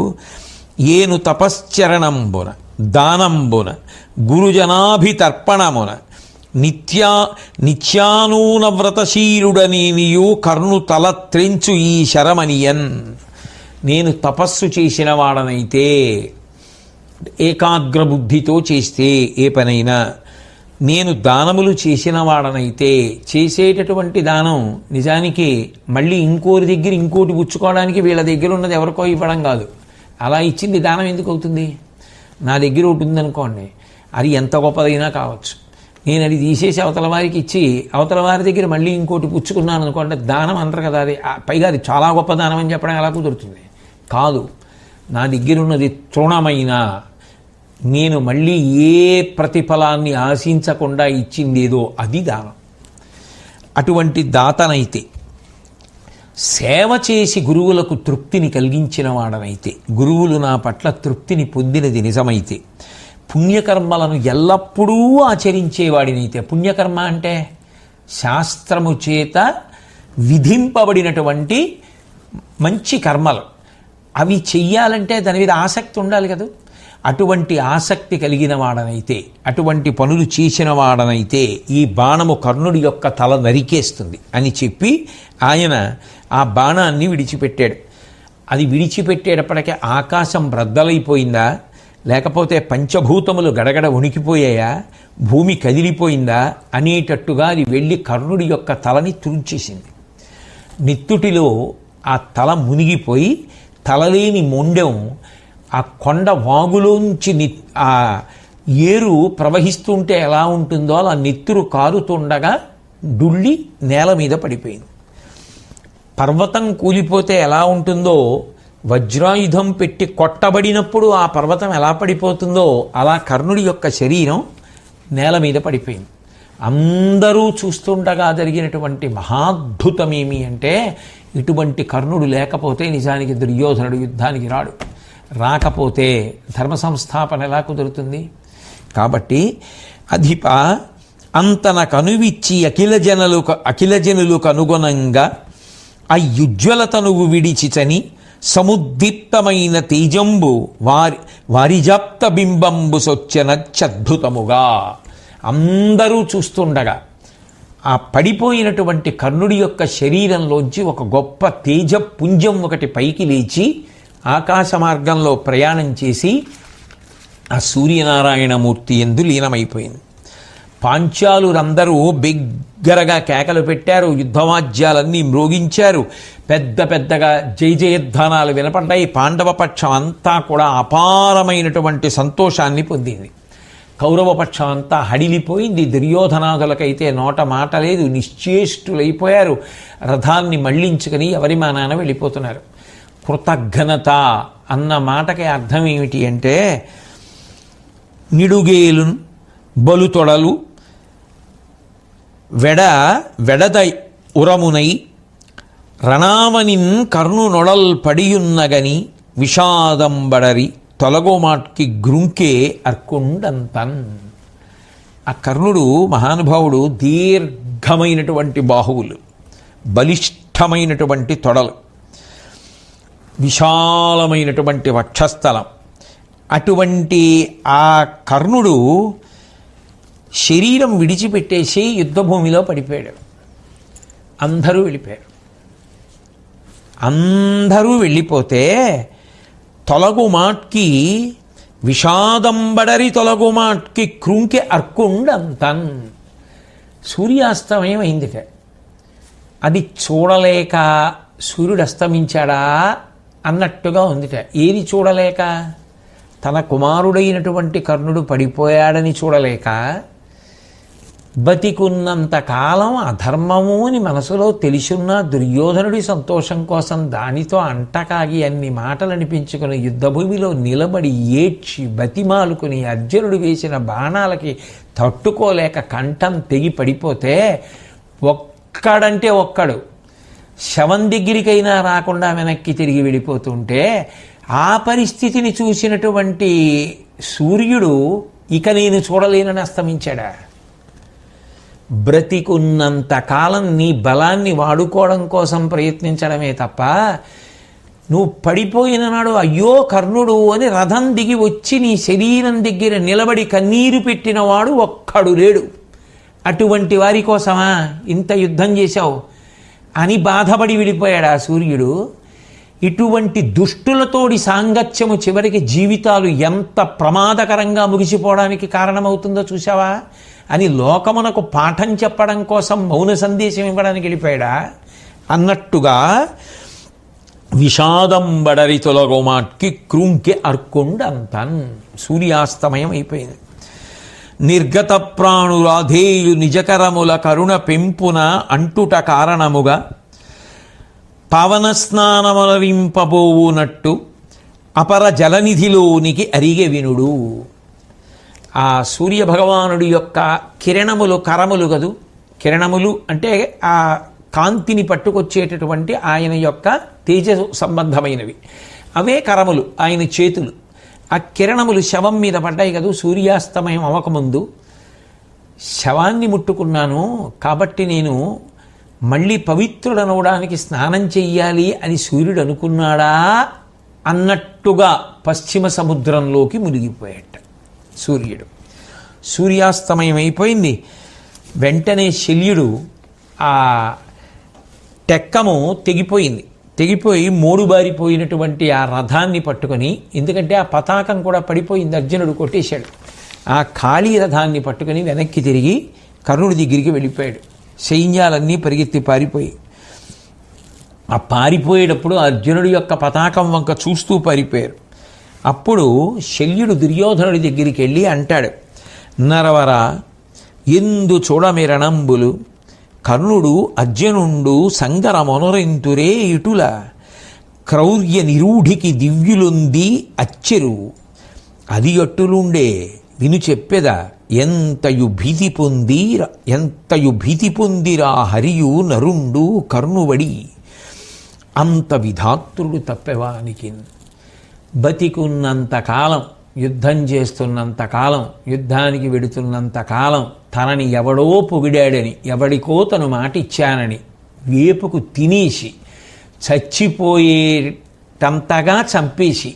ఏను తపశ్చరణంబున దానంబున గురుజనాభితర్పణమున నిత్యానూన వ్రతశీలుడనేనియు కర్ణు తల త్రెంచు ఈ శరమనియన్. నేను తపస్సు చేసిన వాడనైతే, ఏకాగ్ర బుద్ధితో చేస్తే ఏ పనైనా, నేను దానములు చేసిన వాడనైతే, చేసేటటువంటి దానం నిజానికి మళ్ళీ ఇంకోరి దగ్గర ఇంకోటి పుచ్చుకోవడానికి వీళ్ళ దగ్గర ఉన్నది ఎవరికో ఇవ్వడం కాదు. అలా ఇచ్చింది దానం ఎందుకు అవుతుంది? నా దగ్గర ఒకటి ఉందనుకోండి, అది ఎంత గొప్పదైనా కావచ్చు, నేను అది తీసేసి అవతల వారికి ఇచ్చి అవతల వారి దగ్గర మళ్ళీ ఇంకోటి పుచ్చుకున్నాను అనుకోండి, దానం అంటారు కదా, అది పైగా అది చాలా గొప్ప దానం అని చెప్పడం ఎలా కుదురుతుంది? కాదు, నా దగ్గర ఉన్నది తృణమైన, నేను మళ్ళీ ఏ ప్రతిఫలాన్ని ఆశించకుండా ఇచ్చిందేదో అది దానం. అటువంటి దాతనైతే, సేవ చేసి గురువులకు తృప్తిని కలిగించిన వాడనైతే, గురువులు నా పట్ల తృప్తిని పొందినది నిజమైతే, పుణ్యకర్మలను ఎల్లప్పుడూ ఆచరించేవాడినైతే, పుణ్యకర్మ అంటే శాస్త్రము చేత విధింపబడినటువంటి మంచి కర్మలు, అవి చెయ్యాలంటే దాని మీద ఆసక్తి ఉండాలి కదా. అటువంటి ఆసక్తి కలిగిన వాడనైతే, అటువంటి పనులు చేసిన వాడనైతే ఈ బాణము కర్ణుడి యొక్క తల నరికేస్తుంది అని చెప్పి ఆయన ఆ బాణాన్ని విడిచిపెట్టాడు. అది విడిచిపెట్టేటప్పటికే ఆకాశం బ్రద్దలైపోయిందా, లేకపోతే పంచభూతములు గడగడ వణికిపోయాయా, భూమి కదిలిపోయిందా అనేటట్టుగా అది వెళ్ళి కర్ణుడి యొక్క తలని తుంచేసింది. నిత్తుటిలో ఆ తల మునిగిపోయి తలలేని మొండెం ఆ కొండ వాగులోంచి ఆ ఏరు ప్రవహిస్తుంటే ఎలా ఉంటుందో అలా నెత్తురు కారుతుండగా డుళ్ళి నేల మీద పడిపోయింది. పర్వతం కూలిపోతే ఎలా ఉంటుందో, వజ్రాయుధం పెట్టి కొట్టబడినప్పుడు ఆ పర్వతం ఎలా పడిపోతుందో అలా కర్ణుడి యొక్క శరీరం నేల మీద పడిపోయింది. అందరూ చూస్తుండగా జరిగినటువంటి మహాద్భుతం ఏమి అంటే, ఇటువంటి కర్ణుడు లేకపోతే నిజానికి దుర్యోధనుడు యుద్ధానికి రాడు. రాకపోతే ధర్మ సంస్థాపన ఎలా కుదురుతుంది? కాబట్టి అధిప అంతన కనువిచ్చి అఖిలజనులు కనుగుణంగా ఆ యుజ్వలతనువు విడిచిచని సముద్దీప్తమైన తేజంబు వారిజాప్త బింబంబు సొచ్చెనచ్చద్భుతముగా. అందరూ చూస్తుండగా ఆ పడిపోయినటువంటి కర్ణుడి యొక్క శరీరంలోంచి ఒక గొప్ప తేజపుంజం ఒకటి పైకి లేచి ఆకాశ మార్గంలో ప్రయాణం చేసి ఆ సూర్యనారాయణమూర్తి యందు లీనమైపోయింది. పాంచాలురందరూ బిగ్గరగా కేకలు పెట్టారు, యుద్ధవాద్యాలన్నీ మ్రోగించారు, పెద్ద పెద్దగా జయజయధ్వానాలు వినపడ్డాయి. పాండవ పక్షం అంతా కూడా అపారమైనటువంటి సంతోషాన్ని పొందింది. కౌరవపక్షం అంతా హడిలిపోయింది. దుర్యోధనాదులకైతే నోట మాట లేదు, నిశ్చేష్టులైపోయారు. రథాన్ని మళ్లించుకుని ఎవరి మానాన వెళ్ళిపోతున్నారు. కృతఘ్నత అన్న మాటకి అర్థం ఏమిటి అంటే నిడుగేలు బలుతొడలు వెడదై ఉరమునై రణామనిన్ కర్ణునొడల్ పడియున్నగని విషాదంబడరి తొలగోమాట్కి గ్రుంకే అర్కుండంతన్. ఆ కర్ణుడు మహానుభావుడు దీర్ఘమైనటువంటి బాహువులు, బలిష్టమైనటువంటి తొడలు, విశాలమైనటువంటి వక్షస్థలం. అటువంటి ఆ కర్ణుడు శరీరం విడిచిపెట్టేసి యుద్ధభూమిలో పడిపోయాడు. అందరూ వెళ్ళిపోయారు. అందరూ వెళ్ళిపోతే తొలగుమాట్కి విషాదంబడరి తొలగుమాట్కి క్రుంకె అర్కుండంతన్. సూర్యాస్తమయం అయిందిట. అది చూడలేక సూర్యుడు అస్తమించాడా అన్నట్టుగా ఉందిట. ఏది చూడలేక? తన కుమారుడైనటువంటి కర్ణుడు పడిపోయాడని చూడలేక, బతికున్నంత కాలం అధర్మము అని మనసులో తెలిసున్న దుర్యోధనుడి సంతోషం కోసం దానితో అంటకాగి అన్ని మాటలు అనిపించుకుని యుద్ధభూమిలో నిలబడి ఏడ్చి బతిమాలుకుని అర్జునుడు వేసిన బాణాలకి తట్టుకోలేక కంఠం తెగి పడిపోతే ఒక్కడంటే ఒక్కడు శవం దగ్గరికైనా రాకుండా వెనక్కి తిరిగి వెళ్ళిపోతుంటే ఆ పరిస్థితిని చూసినటువంటి సూర్యుడు ఇక నేను చూడలేనని అస్తమించాడా? బ్రతికున్నంత కాలం నీ బలాన్ని వాడుకోవడం కోసం ప్రయత్నించడమే తప్ప నువ్వు పడిపోయిన నాడు అయ్యో కర్ణుడు అని రథం దిగి వచ్చి నీ శరీరం దగ్గర నిలబడి కన్నీరు పెట్టినవాడు ఒక్కడు లేడు. అటువంటి వారి కోసమా ఇంత యుద్ధం చేశావు అని బాధపడి విడిపోయాడు ఆ సూర్యుడు. ఇటువంటి దుష్టులతోడి సాంగత్యము చివరికి జీవితాలు ఎంత ప్రమాదకరంగా ముగిసిపోవడానికి కారణమవుతుందో చూసావా అని లోకమునకు పాఠం చెప్పడం కోసం మౌన సందేశం ఇవ్వడానికి వెళ్ళిపోయాడా అన్నట్టుగా విషాదంబడరి తొలగోమాట్కి క్రుంకె అర్కుండంతన్. సూర్యాస్తమయం అయిపోయింది. నిర్గత ప్రాణురాధేయు నిజకరముల కరుణ పెంపున అంటుట కారణముగా పవన స్నానమలరింపబోవునట్టు అపర జలనిధిలోనికి అరిగె వినుడు. ఆ సూర్యభగవానుడి యొక్క కిరణములు కరములు కదూ. కిరణములు అంటే ఆ కాంతిని పట్టుకొచ్చేటటువంటి ఆయన యొక్క తేజ సంబంధమైనవి. అవే కరములు, ఆయన చేతులు. ఆ కిరణములు శవం మీద పడ్డాయి కదూ. సూర్యాస్తమయం అవ్వకముందు శవాన్ని ముట్టుకున్నాను కాబట్టి నేను మళ్ళీ పవిత్రుడనవడానికి స్నానం చెయ్యాలి అని సూర్యుడు అనుకున్నాడా అన్నట్టుగా పశ్చిమ సముద్రంలోకి మునిగిపోయాట సూర్యుడు. సూర్యాస్తమయం అయిపోయింది. వెంటనే శల్యుడు ఆ టెక్కము తెగిపోయి మోడుబారిపోయినటువంటి ఆ రథాన్ని పట్టుకొని, ఎందుకంటే ఆ పతాకం కూడా పడిపోయింది, అర్జునుడు కొట్టేశాడు. ఆ ఖాళీ రథాన్ని పట్టుకొని వెనక్కి తిరిగి కర్ణుడి దగ్గరికి వెళ్ళిపోయాడు. సైన్యాలన్నీ పరిగెత్తి పారిపోయి, ఆ పారిపోయేటప్పుడు అర్జునుడి యొక్క పతాకం వంక చూస్తూ పారిపోయారు. అప్పుడు శల్యుడు దుర్యోధనుడి దగ్గరికి వెళ్ళి అంటాడు, నరవర ఎందు చూడమిరణంబులు కర్ణుడు అర్జునుండు సంగరమొనరెంతురే ఇటుల క్రౌర్య నిరూఢికి దివ్యులుంది అచ్చెరు అది అట్టులుండే విను చెప్పెద ఎంతయు భీతి పొందిరా హరియు నరుండు కర్ణువడి అంత విధాత్రుడు తప్పెవానికి. బతికున్నంత కాలం యుద్ధం చేస్తున్నంత కాలం, యుద్ధానికి వెడుతున్నంత కాలం తనని ఎవడో పొగిడాడని, ఎవడికో తను మాట ఇచ్చానని వేపుకు తినేసి చచ్చిపోయేటంతగా చంపేసి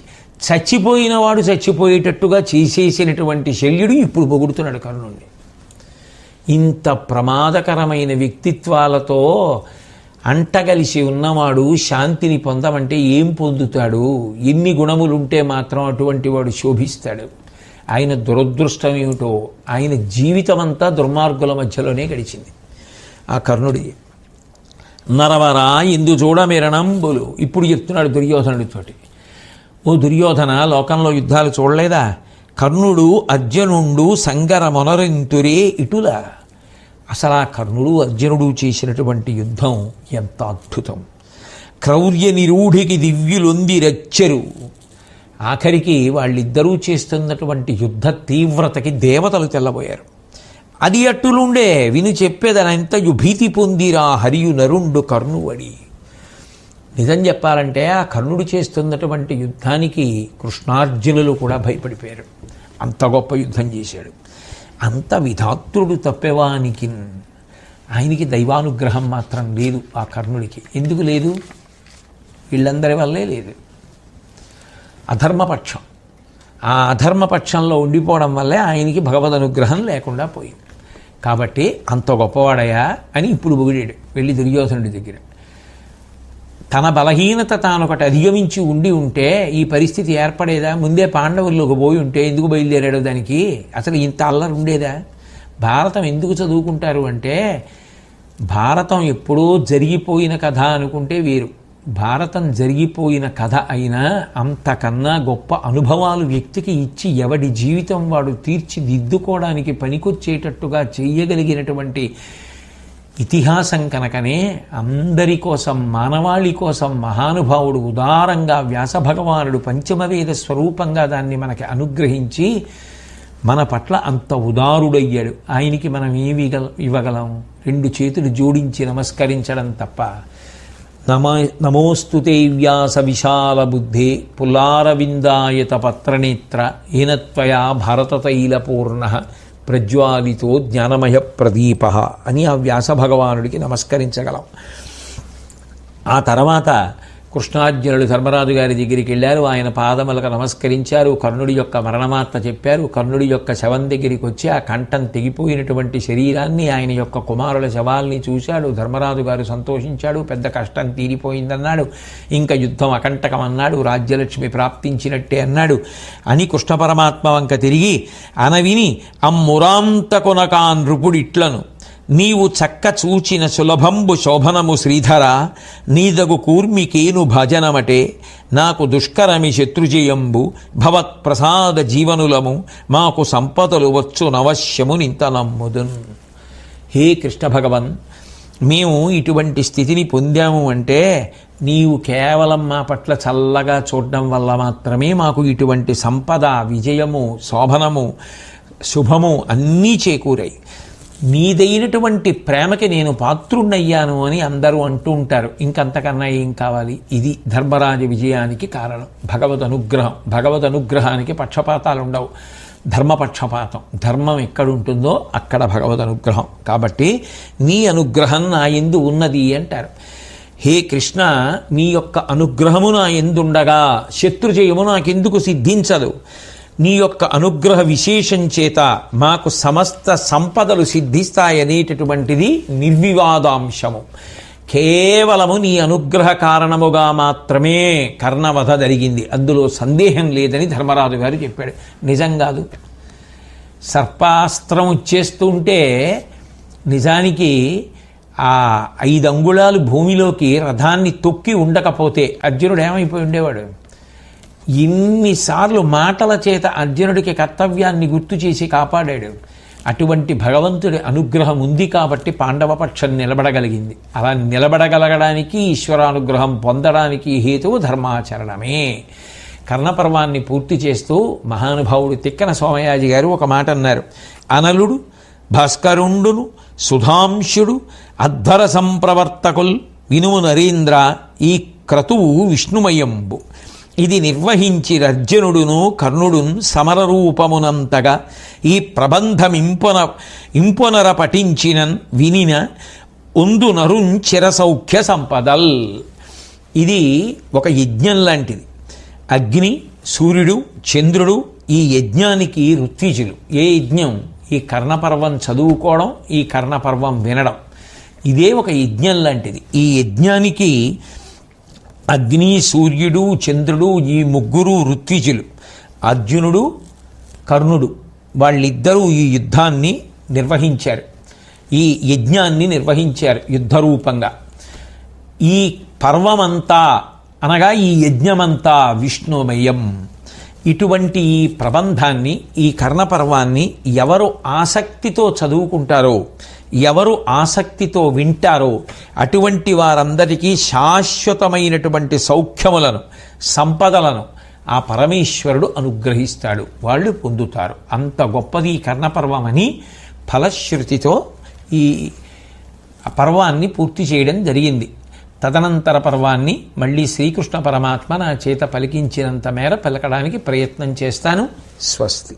చచ్చిపోయినవాడు చచ్చిపోయేటట్టుగా చేసేసినటువంటి శల్యుడు ఇప్పుడు పొగుడుతున్నాడు కర్ణుడిని. ఇంత ప్రమాదకరమైన వ్యక్తిత్వాలతో అంటగలిసి ఉన్నవాడు శాంతిని పొందమంటే ఏం పొందుతాడు? ఎన్ని గుణములుంటే మాత్రం అటువంటి వాడు శోభిస్తాడు? ఆయన దురదృష్టం ఏమిటో, ఆయన జీవితం అంతా దుర్మార్గుల మధ్యలోనే గడిచింది. ఆ కర్ణుడి నరవరా ఇందు చూడమిరణంబులు ఇప్పుడు చెప్తున్నాడు దుర్యోధనుడితోటి. ఓ దుర్యోధన, లోకంలో యుద్ధాలు చూడలేదా? కర్ణుడు అర్జునుండు సంగర మొనరింతురే ఇటులా. అసలు ఆ కర్ణుడు అర్జునుడు చేసినటువంటి యుద్ధం ఎంత అద్భుతం! క్రౌర్య నిరూఢికి దివ్యులొంది రచ్చరు. ఆఖరికి వాళ్ళిద్దరూ చేస్తున్నటువంటి యుద్ధ తీవ్రతకి దేవతలు తెల్లబోయారు. అది అట్టులుండే విని చెప్పేదనంతయు భీతి పొందిరా హరియు నరుండు కర్ణువడి. నిజం చెప్పాలంటే ఆ కర్ణుడు చేస్తున్నటువంటి యుద్ధానికి కృష్ణార్జునులు కూడా భయపడిపోయారు. అంత గొప్ప యుద్ధం చేశాడు. అంత విధాత్రుడు తప్పేవానికి ఆయనకి దైవానుగ్రహం మాత్రం లేదు. ఆ కర్ణుడికి ఎందుకు లేదు? వీళ్ళందరి వల్లే లేదు. అధర్మపక్షం, ఆ అధర్మపక్షంలో ఉండిపోవడం వల్లే ఆయనకి భగవద్ అనుగ్రహం లేకుండా పోయింది. కాబట్టి అంత గొప్పవాడయా అని ఇప్పుడు పొగిడాడు వెళ్ళి దుర్యోధనుడి దగ్గర. తన బలహీనత తానొకటి అధిగమించి ఉంటే ఈ పరిస్థితి ఏర్పడేదా? ముందే పాండవుల్లోకి పోయి ఉంటే ఎందుకు బయలుదేరాడు దానికి? అసలు ఇంత అల్లరి ఉండేదా? భారతం ఎందుకు చదువుకుంటారు అంటే, భారతం ఎప్పుడో జరిగిపోయిన కథ అనుకుంటే వేరు. భారతం జరిగిపోయిన కథ అయినా అంతకన్నా గొప్ప అనుభవాలు వ్యక్తికి ఇచ్చి ఎవడి జీవితం వాడు తీర్చిదిద్దుకోవడానికి పనికొచ్చేటట్టుగా చేయగలిగినటువంటి ఇతిహాసం కనుకనే అందరి కోసం, మానవాళి కోసం మహానుభావుడు ఉదారంగా వ్యాసభగవానుడు పంచమవేద స్వరూపంగా దాన్ని మనకి అనుగ్రహించి మన పట్ల అంత ఉదారుడయ్యాడు. ఆయనకి మనం ఏమి ఇవ్వగలం? రెండు చేతులు జోడించి నమస్కరించడం తప్ప. నమోస్తుతే వ్యాస విశాల బుద్ధే పులారవిందాయత పత్రనేత్ర ఏనత్వయా భారతతైలపూర్ణ ప్రజ్వాలితో జ్ఞానమయ ప్రదీప అని ఆ వ్యాస భగవానుడికి నమస్కరించగలం. ఆ తర్వాత కృష్ణార్జునుడు ధర్మరాజు గారి దగ్గరికి వెళ్ళారు. ఆయన పాదములకు నమస్కరించారు. కర్ణుడి యొక్క మరణమాత్ర చెప్పారు. కర్ణుడి యొక్క శవం దగ్గరికి వచ్చి ఆ కంఠం తెగిపోయినటువంటి శరీరాన్ని, ఆయన యొక్క కుమారుల శవాల్ని చూశాడు. ధర్మరాజు గారు సంతోషించాడు. పెద్ద కష్టం తీరిపోయిందన్నాడు. ఇంకా యుద్ధం అకంటకం అన్నాడు. రాజ్యలక్ష్మి ప్రాప్తించినట్టే అన్నాడు అని కృష్ణ పరమాత్మ వంక తిరిగి అనవిని అమ్మురాంతకొనకా నృపుడిట్లను నీవు చక్క చూచిన సులభంబు శోభనము శ్రీధర నీదగు కూర్మికేను భజనమటే నాకు దుష్కరమి శత్రుజయంబు భవత్ప్రసాద జీవనులము మాకు సంపదలు వచ్చు నవశ్యము నింత నమ్ముదున్. హే కృష్ణ భగవన్, మేము ఇటువంటి స్థితిని పొందాము అంటే నీవు కేవలం మా పట్ల చల్లగా చూడడం వల్ల మాత్రమే మాకు ఇటువంటి సంపద, విజయము, శోభనము, శుభము అన్నీ చేకూరాయి. నీదైనటువంటి ప్రేమకి నేను పాత్రుణ్ణయ్యాను అని అందరూ అంటూ ఉంటారు. ఇంకంతకన్నా ఏం కావాలి? ఇది ధర్మరాజ విజయానికి కారణం. భగవద్ అనుగ్రహం. భగవద్ అనుగ్రహానికి పక్షపాతాలు ఉండవు. ధర్మపక్షపాతం. ధర్మం ఎక్కడుంటుందో అక్కడ భగవద్ అనుగ్రహం. కాబట్టి నీ అనుగ్రహం నా యందు ఉన్నది అంటారు. హే కృష్ణ, నీ యొక్క అనుగ్రహము నా యందుండగా శత్రుజయము నాకెందుకు సిద్ధించదు? నీ యొక్క అనుగ్రహ విశేషం చేత మాకు సమస్త సంపదలు సిద్ధిస్తాయనేటటువంటిది నిర్వివాదాంశము. కేవలము నీ అనుగ్రహ కారణముగా మాత్రమే కర్ణవధ జరిగింది, అందులో సందేహం లేదని ధర్మరాజు గారు చెప్పాడు. నిజం కాదు. సర్పాస్త్రం వచ్చేస్తుంటే నిజానికి ఆ 5 అంగుళాలు భూమిలోకి రథాన్ని తొక్కి ఉండకపోతే అర్జునుడు ఏమైపోయి ఉండేవాడు? ఇన్నిసార్లు మాటల చేత అర్జునుడికి కర్తవ్యాన్ని గుర్తు చేసి కాపాడాడు. అటువంటి భగవంతుడి అనుగ్రహం ఉంది కాబట్టి పాండవపక్షం నిలబడగలిగింది. అలా నిలబడగలగడానికి, ఈశ్వరానుగ్రహం పొందడానికి హేతువు ధర్మాచరణమే. కర్ణపర్వాన్ని పూర్తి చేస్తూ మహానుభావుడు తిక్కన సోమయాజి గారు ఒక మాట అన్నారు. అనలుడు భాస్కరుండును సుధాంశుడు అధ్వర సంప్రవర్తకుల్ వినుము నరేంద్ర ఈ క్రతువు విష్ణుమయంబు ఇది నిర్వహించి అర్జునుడును కర్ణుడున్ సమరరూపమునంతగా ఈ ప్రబంధం ఇంపొనర పఠించినన్ వినిన ఒందు నరున్ చిరసౌఖ్య సంపదల్. ఇది ఒక యజ్ఞం లాంటిది. అగ్ని, సూర్యుడు, చంద్రుడు ఈ యజ్ఞానికి ఋత్విజులు. ఏ యజ్ఞం? ఈ కర్ణపర్వం చదువుకోవడం, ఈ కర్ణపర్వం వినడం. ఇదే ఒక యజ్ఞం లాంటిది. ఈ యజ్ఞానికి అగ్ని, సూర్యుడు, చంద్రుడు ఈ ముగ్గురు ఋత్విజులు. అర్జునుడు, కర్ణుడు వాళ్ళిద్దరూ ఈ యుద్ధాన్ని నిర్వహించారు, ఈ యజ్ఞాన్ని నిర్వహించారు యుద్ధరూపంగా. ఈ పర్వమంతా అనగా ఈ యజ్ఞమంతా విష్ణుమయం. ఇటువంటి ఈ ప్రబంధాన్ని, ఈ కర్ణపర్వాన్ని ఎవరు ఆసక్తితో చదువుకుంటారో, ఎవరు ఆసక్తితో వింటారో అటువంటి వారందరికీ శాశ్వతమైనటువంటి సౌఖ్యములను, సంపదలను ఆ పరమేశ్వరుడు అనుగ్రహిస్తాడు, వాళ్ళు పొందుతారు. అంత గొప్పది ఈ కర్ణపర్వమని ఫలశ్రుతితో ఈ పర్వాన్ని పూర్తి చేయడం జరిగింది. తదనంతర పర్వాన్ని మళ్ళీ శ్రీకృష్ణ పరమాత్మ నా చేత పలికించినంత మేర పలకడానికి ప్రయత్నం చేస్తాను. స్వస్తి.